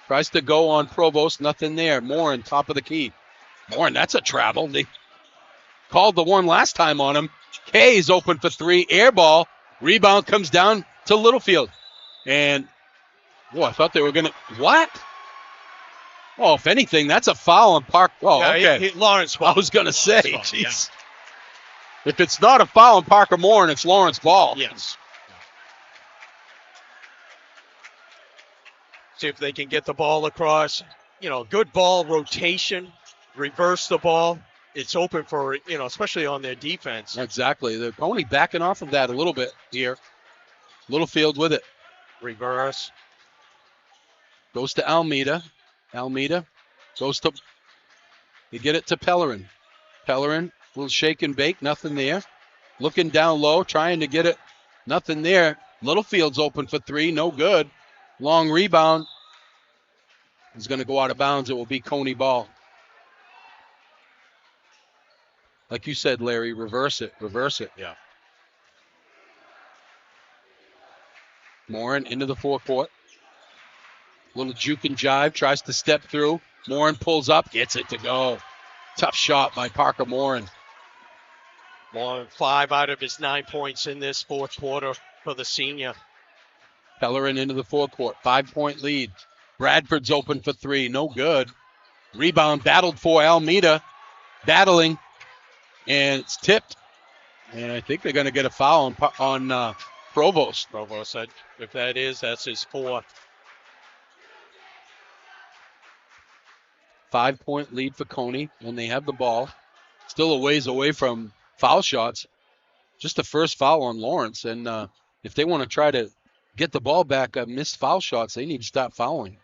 [SPEAKER 2] Tries to go on Provost, nothing there. Morin, top of the key. Morin, that's a travel. They called the one last time on him. Kay's open for 3. Air ball. Rebound comes down to Littlefield. And, I thought they were going to, what? Oh, if anything, that's a foul on Park. Oh,
[SPEAKER 1] yeah,
[SPEAKER 2] okay.
[SPEAKER 1] Lawrence.
[SPEAKER 2] I was going to say,
[SPEAKER 1] Ball,
[SPEAKER 2] jeez.
[SPEAKER 1] Yeah.
[SPEAKER 2] If it's not a foul on Parker Morin, it's Lawrence Ball.
[SPEAKER 1] Yes. See if they can get the ball across. Good ball rotation, reverse the ball. It's open for, especially on their defense.
[SPEAKER 2] Exactly. They're only backing off of that a little bit here. Littlefield with it.
[SPEAKER 1] Reverse.
[SPEAKER 2] Goes to Almeida. Almeida goes to, you get it to Pellerin. Pellerin, little shake and bake, nothing there. Looking down low, trying to get it, nothing there. Littlefield's open for 3, no good. Long rebound. He's going to go out of bounds. It will be Cony ball. Like you said, Larry, reverse it.
[SPEAKER 1] Yeah.
[SPEAKER 2] Morin into the forecourt. Little juke and jive, tries to step through. Morin pulls up, gets it to go. Tough shot by Parker Morin.
[SPEAKER 1] Morin, 5 out of his 9 points in this fourth quarter for the senior.
[SPEAKER 2] Pellerin into the forecourt, 5-point lead. Bradford's open for 3, no good. Rebound battled for Almeida. Battling, and it's tipped. And I think they're going to get a foul on Provost.
[SPEAKER 1] Provost said, if that is, that's his 4th.
[SPEAKER 2] 5-point lead for Cony when they have the ball. Still a ways away from foul shots. Just the first foul on Lawrence. And if they want to try to get the ball back, missed foul shots, they need to stop fouling.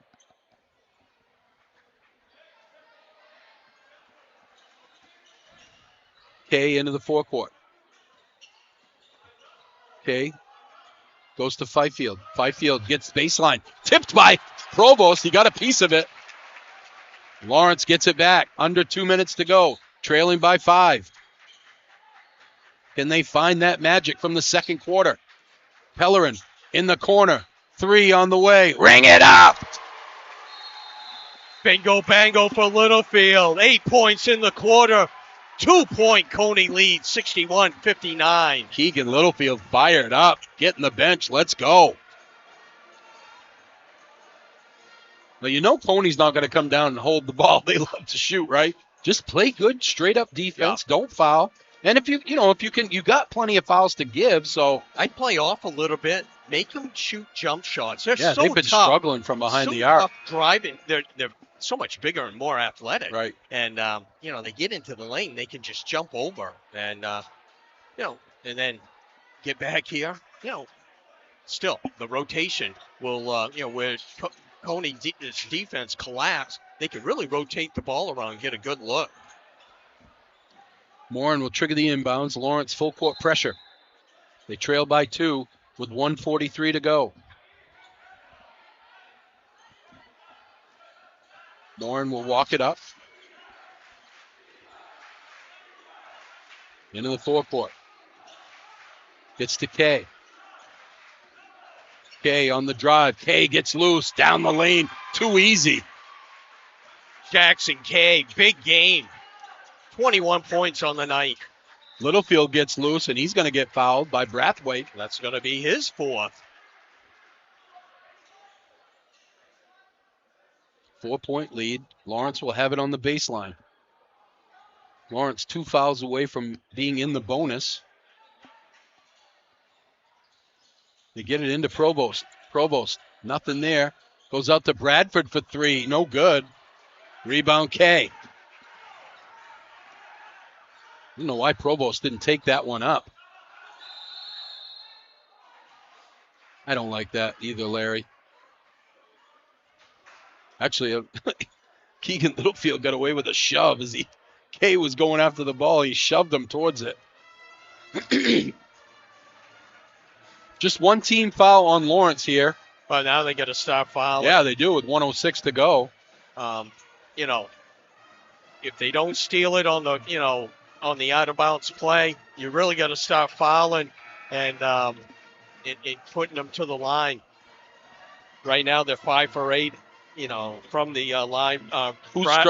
[SPEAKER 2] Kay into the forecourt. Kay goes to Fifield. Fifield gets baseline. Tipped by Provost. He got a piece of it. Lawrence gets it back. Under 2 minutes to go. Trailing by 5. Can they find that magic from the second quarter? Pellerin in the corner. 3 on the way. Ring it up!
[SPEAKER 1] Bingo bango for Littlefield. 8 points in the quarter. 2-point Cony lead, 61-59.
[SPEAKER 2] Keegan Littlefield fired up. Getting the bench. Let's go. Now, Cony's not going to come down and hold the ball. They love to shoot, right? Just play good, straight-up defense. Yeah. Don't foul. And if you got plenty of fouls to give, so.
[SPEAKER 1] I'd play off a little bit. make them shoot jump shots. They're
[SPEAKER 2] Yeah,
[SPEAKER 1] so
[SPEAKER 2] they've been
[SPEAKER 1] tough.
[SPEAKER 2] struggling from behind
[SPEAKER 1] So
[SPEAKER 2] the arc.
[SPEAKER 1] tough driving. They're so much bigger and more athletic.
[SPEAKER 2] Right.
[SPEAKER 1] And, they get into the lane. They can just jump over and, and then get back here. Still, the rotation will, where Cony's defense collapse, they can really rotate the ball around and get a good look.
[SPEAKER 2] Morin will trigger the inbounds. Lawrence full court pressure. They trail by 2 with 1:43 to go. Morin will walk it up. Into the forecourt. Gets to Kay. Kay on the drive. Kay gets loose down the lane. Too easy.
[SPEAKER 1] Jackson Kay, big game. 21 points on the night.
[SPEAKER 2] Littlefield gets loose, and he's going to get fouled by Brathwaite.
[SPEAKER 1] That's going to be his 4th.
[SPEAKER 2] 4-point lead. Lawrence will have it on the baseline. Lawrence 2 fouls away from being in the bonus. They get it into Provost. Provost, nothing there. Goes out to Bradford for 3. No good. Rebound Kay. I don't know why Provost didn't take that one up. I don't like that either, Larry. Actually, Keegan Littlefield got away with a shove as Kay was going after the ball. He shoved him towards it. Just one team foul on Lawrence here.
[SPEAKER 1] Well, now they got to start fouling.
[SPEAKER 2] Yeah, they do with 1:06 to go.
[SPEAKER 1] If they don't steal it on the, on the out of bounds play, you really got to start fouling and putting them to the line. Right now they're 5 for 8, from the line.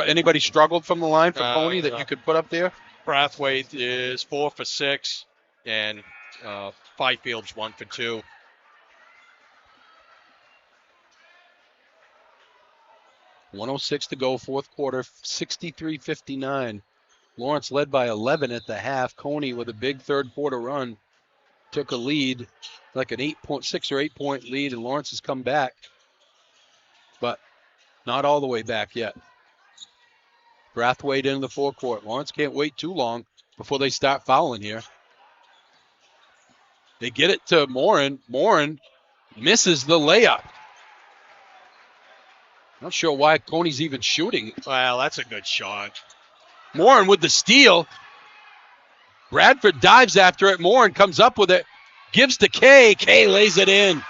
[SPEAKER 2] Anybody struggled from the line for Cony that you could put up there?
[SPEAKER 1] Brathwaite is 4 for 6, and Fifield's 1 for 2.
[SPEAKER 2] .106 to go, fourth quarter, 63-59. Lawrence led by 11 at the half. Cony with a big third quarter run took a lead, like an 6 or 8 point lead, and Lawrence has come back, but not all the way back yet. Brathwaite into the forecourt. Lawrence can't wait too long before they start fouling here. They get it to Morin. Morin misses the layup. Not sure why Cony's even shooting.
[SPEAKER 1] Well, that's a good shot.
[SPEAKER 2] Morin with the steal. Bradford dives after it. Morin comes up with it. Gives to Kay. Kay lays it in.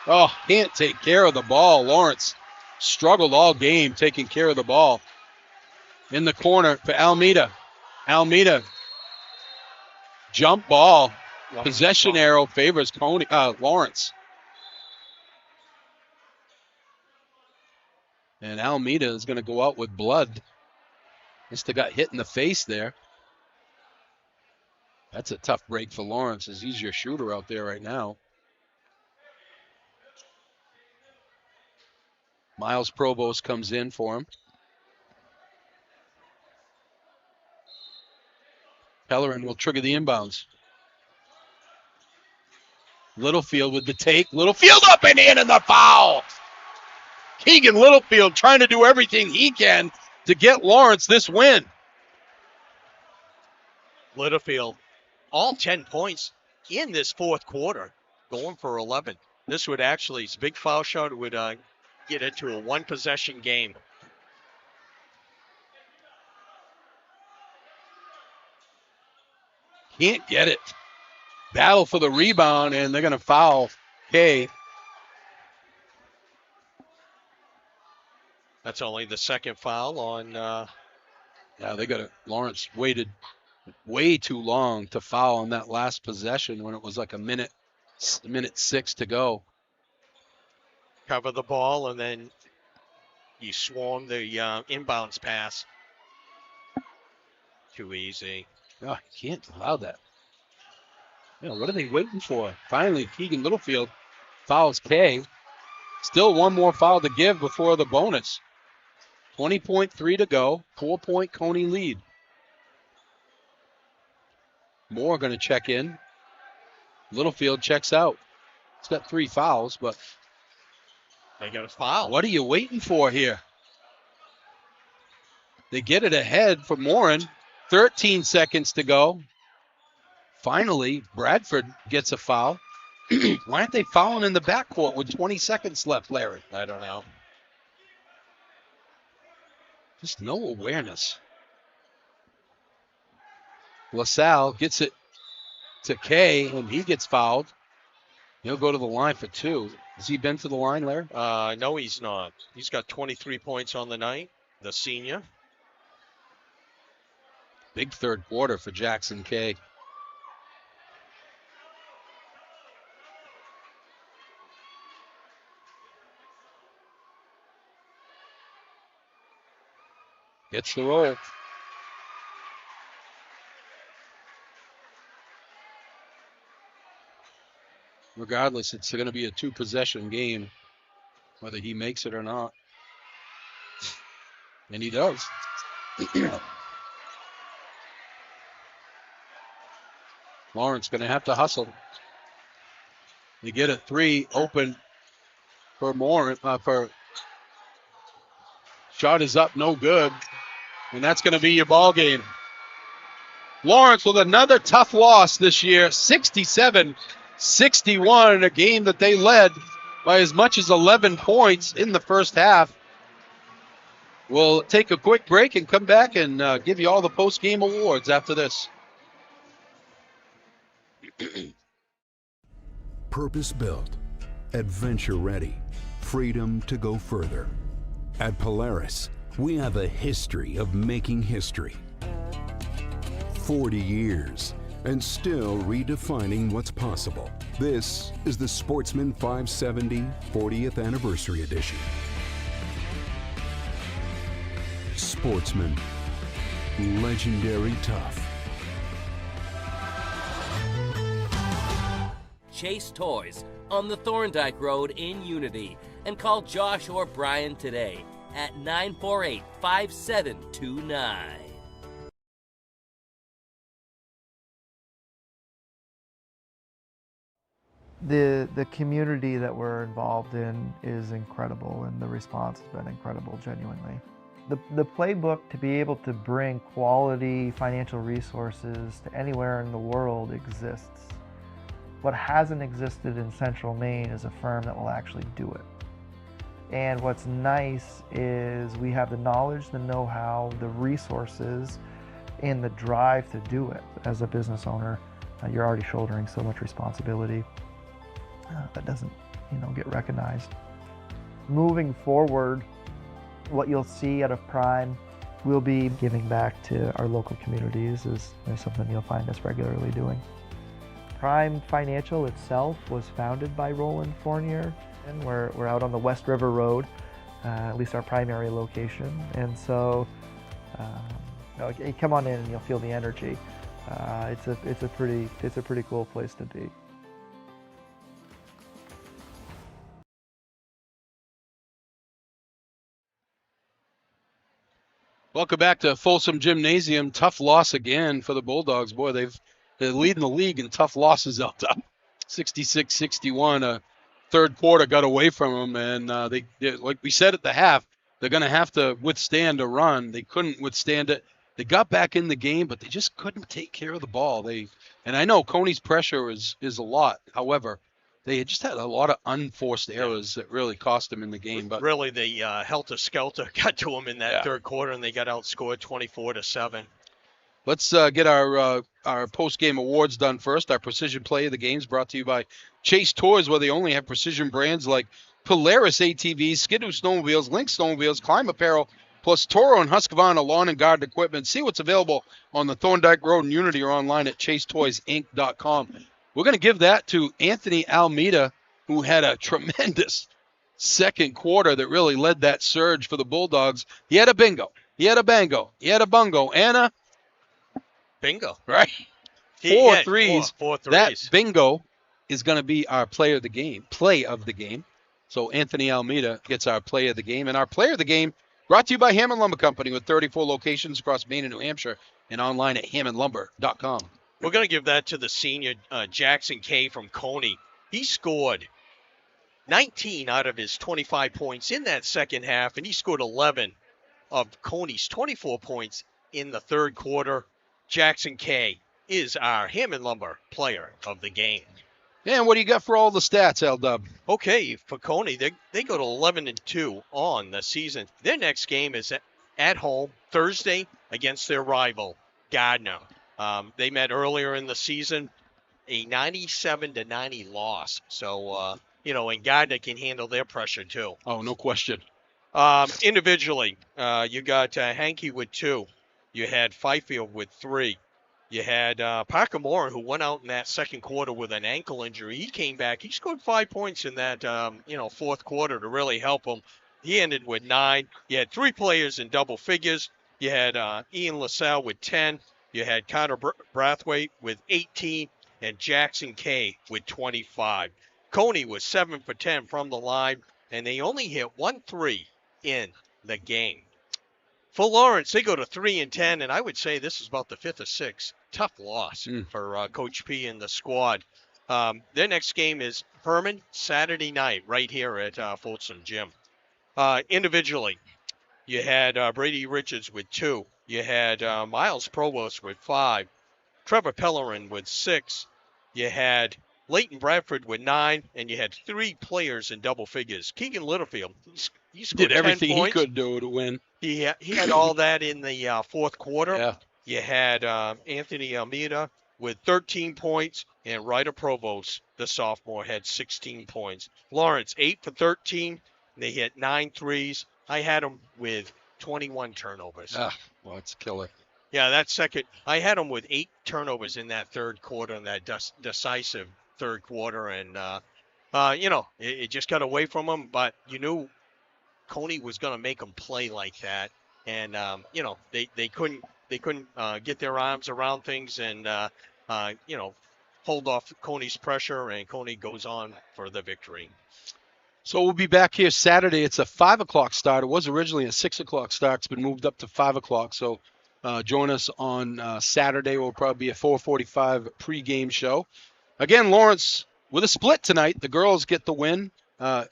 [SPEAKER 2] Oh, can't take care of the ball. Lawrence struggled all game taking care of the ball. In the corner for Almeida. Almeida. Jump ball. Possession arrow favors Lawrence. And Almeida is going to go out with blood. Must have got hit in the face there. That's a tough break for Lawrence, as he's your shooter out there right now. Miles Provost comes in for him. Pellerin will trigger the inbounds. Littlefield with the take. Littlefield up and in, and the foul. Keegan Littlefield trying to do everything he can to get Lawrence this win.
[SPEAKER 1] Littlefield, all 10 points in this fourth quarter, going for 11. This would actually, his big foul shot would get into a one-possession game.
[SPEAKER 2] Can't get it. Battle for the rebound, and they're going to foul Kay.
[SPEAKER 1] That's only the second foul on.
[SPEAKER 2] Yeah, they got it. Lawrence waited way too long to foul on that last possession when it was like a minute 6 to go.
[SPEAKER 1] Cover the ball, and then you swarm the inbounds pass. Too easy.
[SPEAKER 2] Oh, you can't allow that. Yeah, what are they waiting for? Finally, Keegan Littlefield fouls Kay. Still one more foul to give before the bonus. 20.3 to go. 4-point Cony lead. Moore going to check in. Littlefield checks out. He's got 3 fouls, but
[SPEAKER 1] They got a foul.
[SPEAKER 2] what are you waiting for here? They get it ahead for Morin. 13 seconds to go. Finally, Bradford gets a foul. Why aren't they fouling in the backcourt with 20 seconds left, Larry?
[SPEAKER 1] I don't know.
[SPEAKER 2] Just no awareness. LaSalle gets it to Kay, and he gets fouled. He'll go to the line for 2. Has he been to the line, Larry?
[SPEAKER 1] No, he's not. He's got 23 points on the night, the senior.
[SPEAKER 2] Big third quarter for Jackson Kay. Gets the roll. Regardless, it's going to be a 2-possession game, whether he makes it or not. And he does. Lawrence going to have to hustle. They get a 3 open for for shot is up, no good. And that's going to be your ball game. Lawrence with another tough loss this year, 67-61 in a game that they led by as much as 11 points in the first half. We'll take a quick break and come back and give you all the post-game awards after this.
[SPEAKER 10] Purpose-built, adventure-ready, freedom to go further. At Polaris, we have a history of making history. 40 years, and still redefining what's possible. This is the Sportsman 570 40th Anniversary Edition. Sportsman, legendary tough.
[SPEAKER 3] Chase Toys on the Thorndike Road in Unity, and call Josh or Brian today at 948-5729.
[SPEAKER 11] The community that we're involved in is incredible, and the response has been incredible, genuinely. The playbook to be able to bring quality financial resources to anywhere in the world exists. What hasn't existed in Central Maine is a firm that will actually do it. And what's nice is we have the knowledge, the know-how, the resources, and the drive to do it. As a business owner, you're already shouldering so much responsibility that doesn't, get recognized. Moving forward, what you'll see out of Prime, we'll be giving back to our local communities is something you'll find us regularly doing. Prime Financial itself was founded by Roland Fournier, and we're out on the West River Road, at least our primary location. And so, come on in and you'll feel the energy. It's a pretty cool place to be.
[SPEAKER 2] Welcome back to Folsom Gymnasium. Tough loss again for the Bulldogs. Boy, they're leading the league in tough losses out there. 66-61. Third quarter got away from them, and they, like we said at the half, they're going to have to withstand a run. They couldn't withstand it. They got back in the game, but they just couldn't take care of the ball. And I know Cony's pressure is a lot. However, they just had a lot of unforced errors that really cost them in the game. But
[SPEAKER 1] really, the helter-skelter got to them in that third quarter, and they got outscored 24-7.
[SPEAKER 2] Let's get our post-game awards done first. Our Precision Play of the Games brought to you by Chase Toys, where they only have precision brands like Polaris ATVs, Skidoo snowmobiles, Lynx snowmobiles, Climb Apparel, plus Toro and Husqvarna lawn and garden equipment. See what's available on the Thorndike Road in Unity or online at chasetoysinc.com. We're going to give that to Anthony Almeida, who had a tremendous second quarter that really led that surge for the Bulldogs. He had a bingo. He had a bango. He had a bungo. And a
[SPEAKER 1] bingo.
[SPEAKER 2] Right?
[SPEAKER 1] Four
[SPEAKER 2] threes. That bingo is going to be our play of the game. So Anthony Almeida gets our play of the game. And our player of the game brought to you by Hammond Lumber Company with 34 locations across Maine and New Hampshire and online at hammondlumber.com.
[SPEAKER 1] We're going to give that to the senior, Jackson Kay from Cony. He scored 19 out of his 25 points in that second half, and he scored 11 of Cony's 24 points in the third quarter. Jackson K is our Hammond Lumber player of the game.
[SPEAKER 2] And what do you got for all the stats, L-Dub?
[SPEAKER 1] Okay, for Cony, they go to 11-2 on the season. Their next game is at home Thursday against their rival, Gardner. They met earlier in the season, a 97-90 loss. So, and Gardner can handle their pressure too.
[SPEAKER 2] Oh, no question.
[SPEAKER 1] Individually, you got Hankey with 2. You had Fifield with 3. You had Parker Moore, who went out in that second quarter with an ankle injury. He came back. He scored 5 points in that, fourth quarter to really help him. He ended with 9. You had 3 players in double figures. You had Ian LaSalle with 10. You had Connor Brathwaite with 18. And Jackson K with 25. Cony was 7 for 10 from the line, and they only hit 1 3 in the game. For Lawrence, they go to 3-10, and I would say this is about the 5th or 6th. Tough loss for Coach P and the squad. Their next game is Herman Saturday night right here at Folsom Gym. Individually, you had Brady Richards with 2. You had Miles Provost with 5. Trevor Pellerin with 6. You had Leighton Bradford with 9, and you had 3 players in double figures. Keegan Littlefield, he scored
[SPEAKER 2] did everything
[SPEAKER 1] 10 points.
[SPEAKER 2] he could do to win.
[SPEAKER 1] He had all that in the fourth quarter.
[SPEAKER 2] Yeah.
[SPEAKER 1] You had Anthony Almeida with 13 points, and Ryder Provost, the sophomore, had 16 points. Lawrence, 8 for 13. They hit 9 threes. I had them with 21 turnovers.
[SPEAKER 2] Well, it's killer.
[SPEAKER 1] Yeah, that second. I had them with 8 turnovers in that third quarter, in that decisive third quarter. And, it just got away from them. But you knew Cony was going to make them play like that. And, they couldn't get their arms around things and, hold off Cony's pressure. And Cony goes on for the victory.
[SPEAKER 2] So we'll be back here Saturday. It's a 5 o'clock start. It was originally a 6 o'clock start. It's been moved up to 5 o'clock. So join us on Saturday. It will probably be a 4:45 pregame show. Again, Lawrence with a split tonight. The girls get the win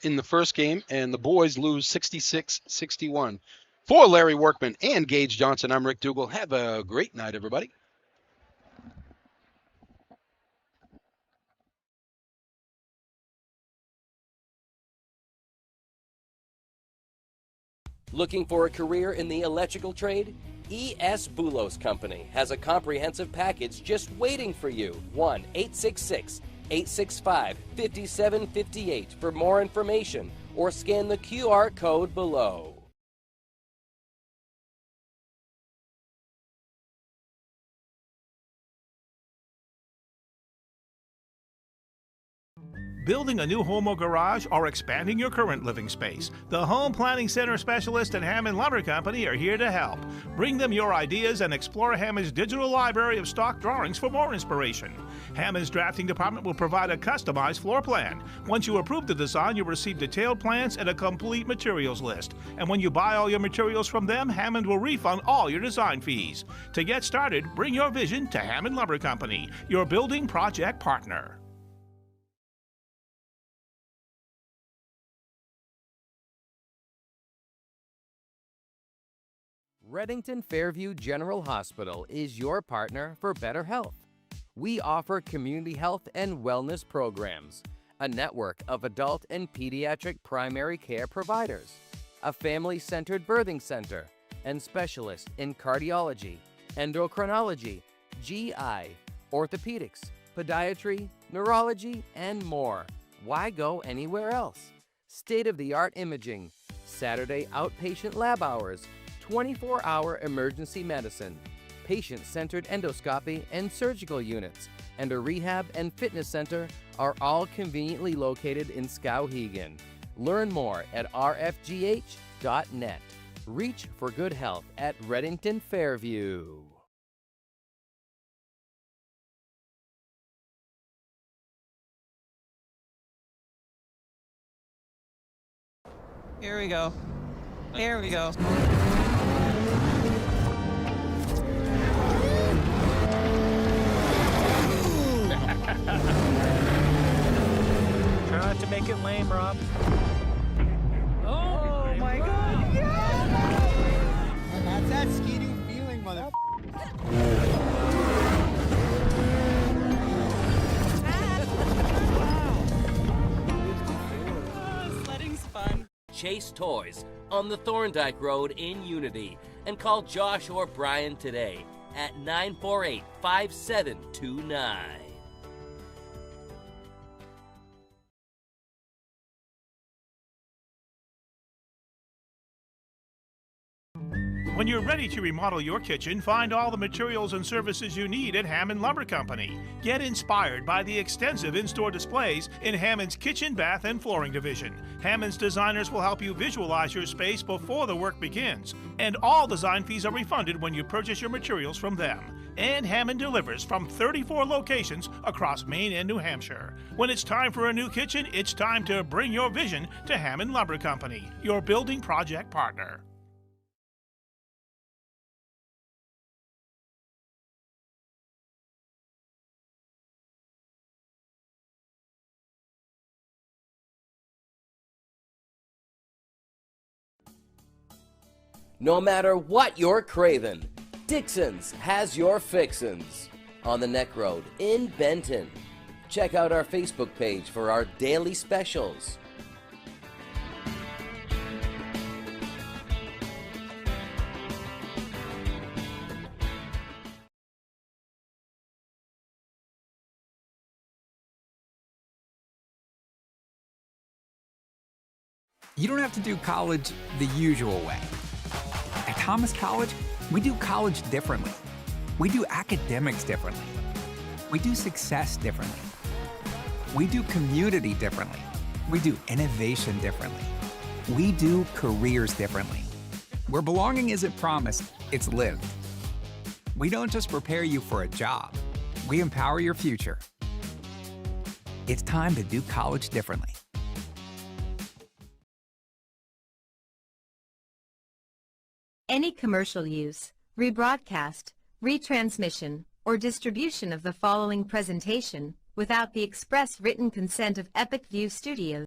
[SPEAKER 2] in the first game, and the boys lose 66-61. For Larry Workman and Gage Johnson, I'm Rick Dougal. Have a great night, everybody.
[SPEAKER 3] Looking for a career in the electrical trade? E.S. Boulos Company has a comprehensive package just waiting for you. 1-866-865-5758 for more information or scan the QR code below.
[SPEAKER 4] Building a new home or garage or expanding your current living space? The Home Planning Center specialists at Hammond Lumber Company are here to help. Bring them your ideas and explore Hammond's digital library of stock drawings for more inspiration. Hammond's drafting department will provide a customized floor plan. Once you approve the design, you'll receive detailed plans and a complete materials list. And when you buy all your materials from them, Hammond will refund all your design fees. To get started, bring your vision to Hammond Lumber Company, your building project partner.
[SPEAKER 5] Reddington Fairview General Hospital is your partner for better health. We offer community health and wellness programs, a network of adult and pediatric primary care providers, a family-centered birthing center, and specialists in cardiology, endocrinology, GI, orthopedics, podiatry, neurology, and more. Why go anywhere else? State-of-the-art imaging, Saturday outpatient lab hours, 24-hour emergency medicine, patient-centered endoscopy and surgical units, and a rehab and fitness center are all conveniently located in Skowhegan. Learn more at rfgh.net. Reach for good health at Reddington Fairview.
[SPEAKER 6] Here we go. Here we go.
[SPEAKER 7] Try not to make it lame, Rob.
[SPEAKER 6] Oh my God! Yeah! And that's that Ski-Doo feeling, mother.
[SPEAKER 12] Sledding's fun.
[SPEAKER 3] Chase Toys on the Thorndike Road in Unity, and call Josh or Brian today at 948-5729.
[SPEAKER 4] When you're ready to remodel your kitchen, find all the materials and services you need at Hammond Lumber Company. Get inspired by the extensive in-store displays in Hammond's kitchen, bath, and flooring division. Hammond's designers will help you visualize your space before the work begins, and all design fees are refunded when you purchase your materials from them. And Hammond delivers from 34 locations across Maine and New Hampshire. When it's time for a new kitchen, it's time to bring your vision to Hammond Lumber Company, your building project partner.
[SPEAKER 3] No matter what you're craving, Dixon's has your fixins. On the Neck Road in Benton. Check out our Facebook page for our daily specials.
[SPEAKER 8] You don't have to do college the usual way. At Thomas College, we do college differently. We do academics differently. We do success differently. We do community differently. We do innovation differently. We do careers differently. Where belonging isn't promised, it's lived. We don't just prepare you for a job, we empower your future. It's time to do college differently.
[SPEAKER 9] Any commercial use, rebroadcast, retransmission, or distribution of the following presentation without the express written consent of Epic View Studios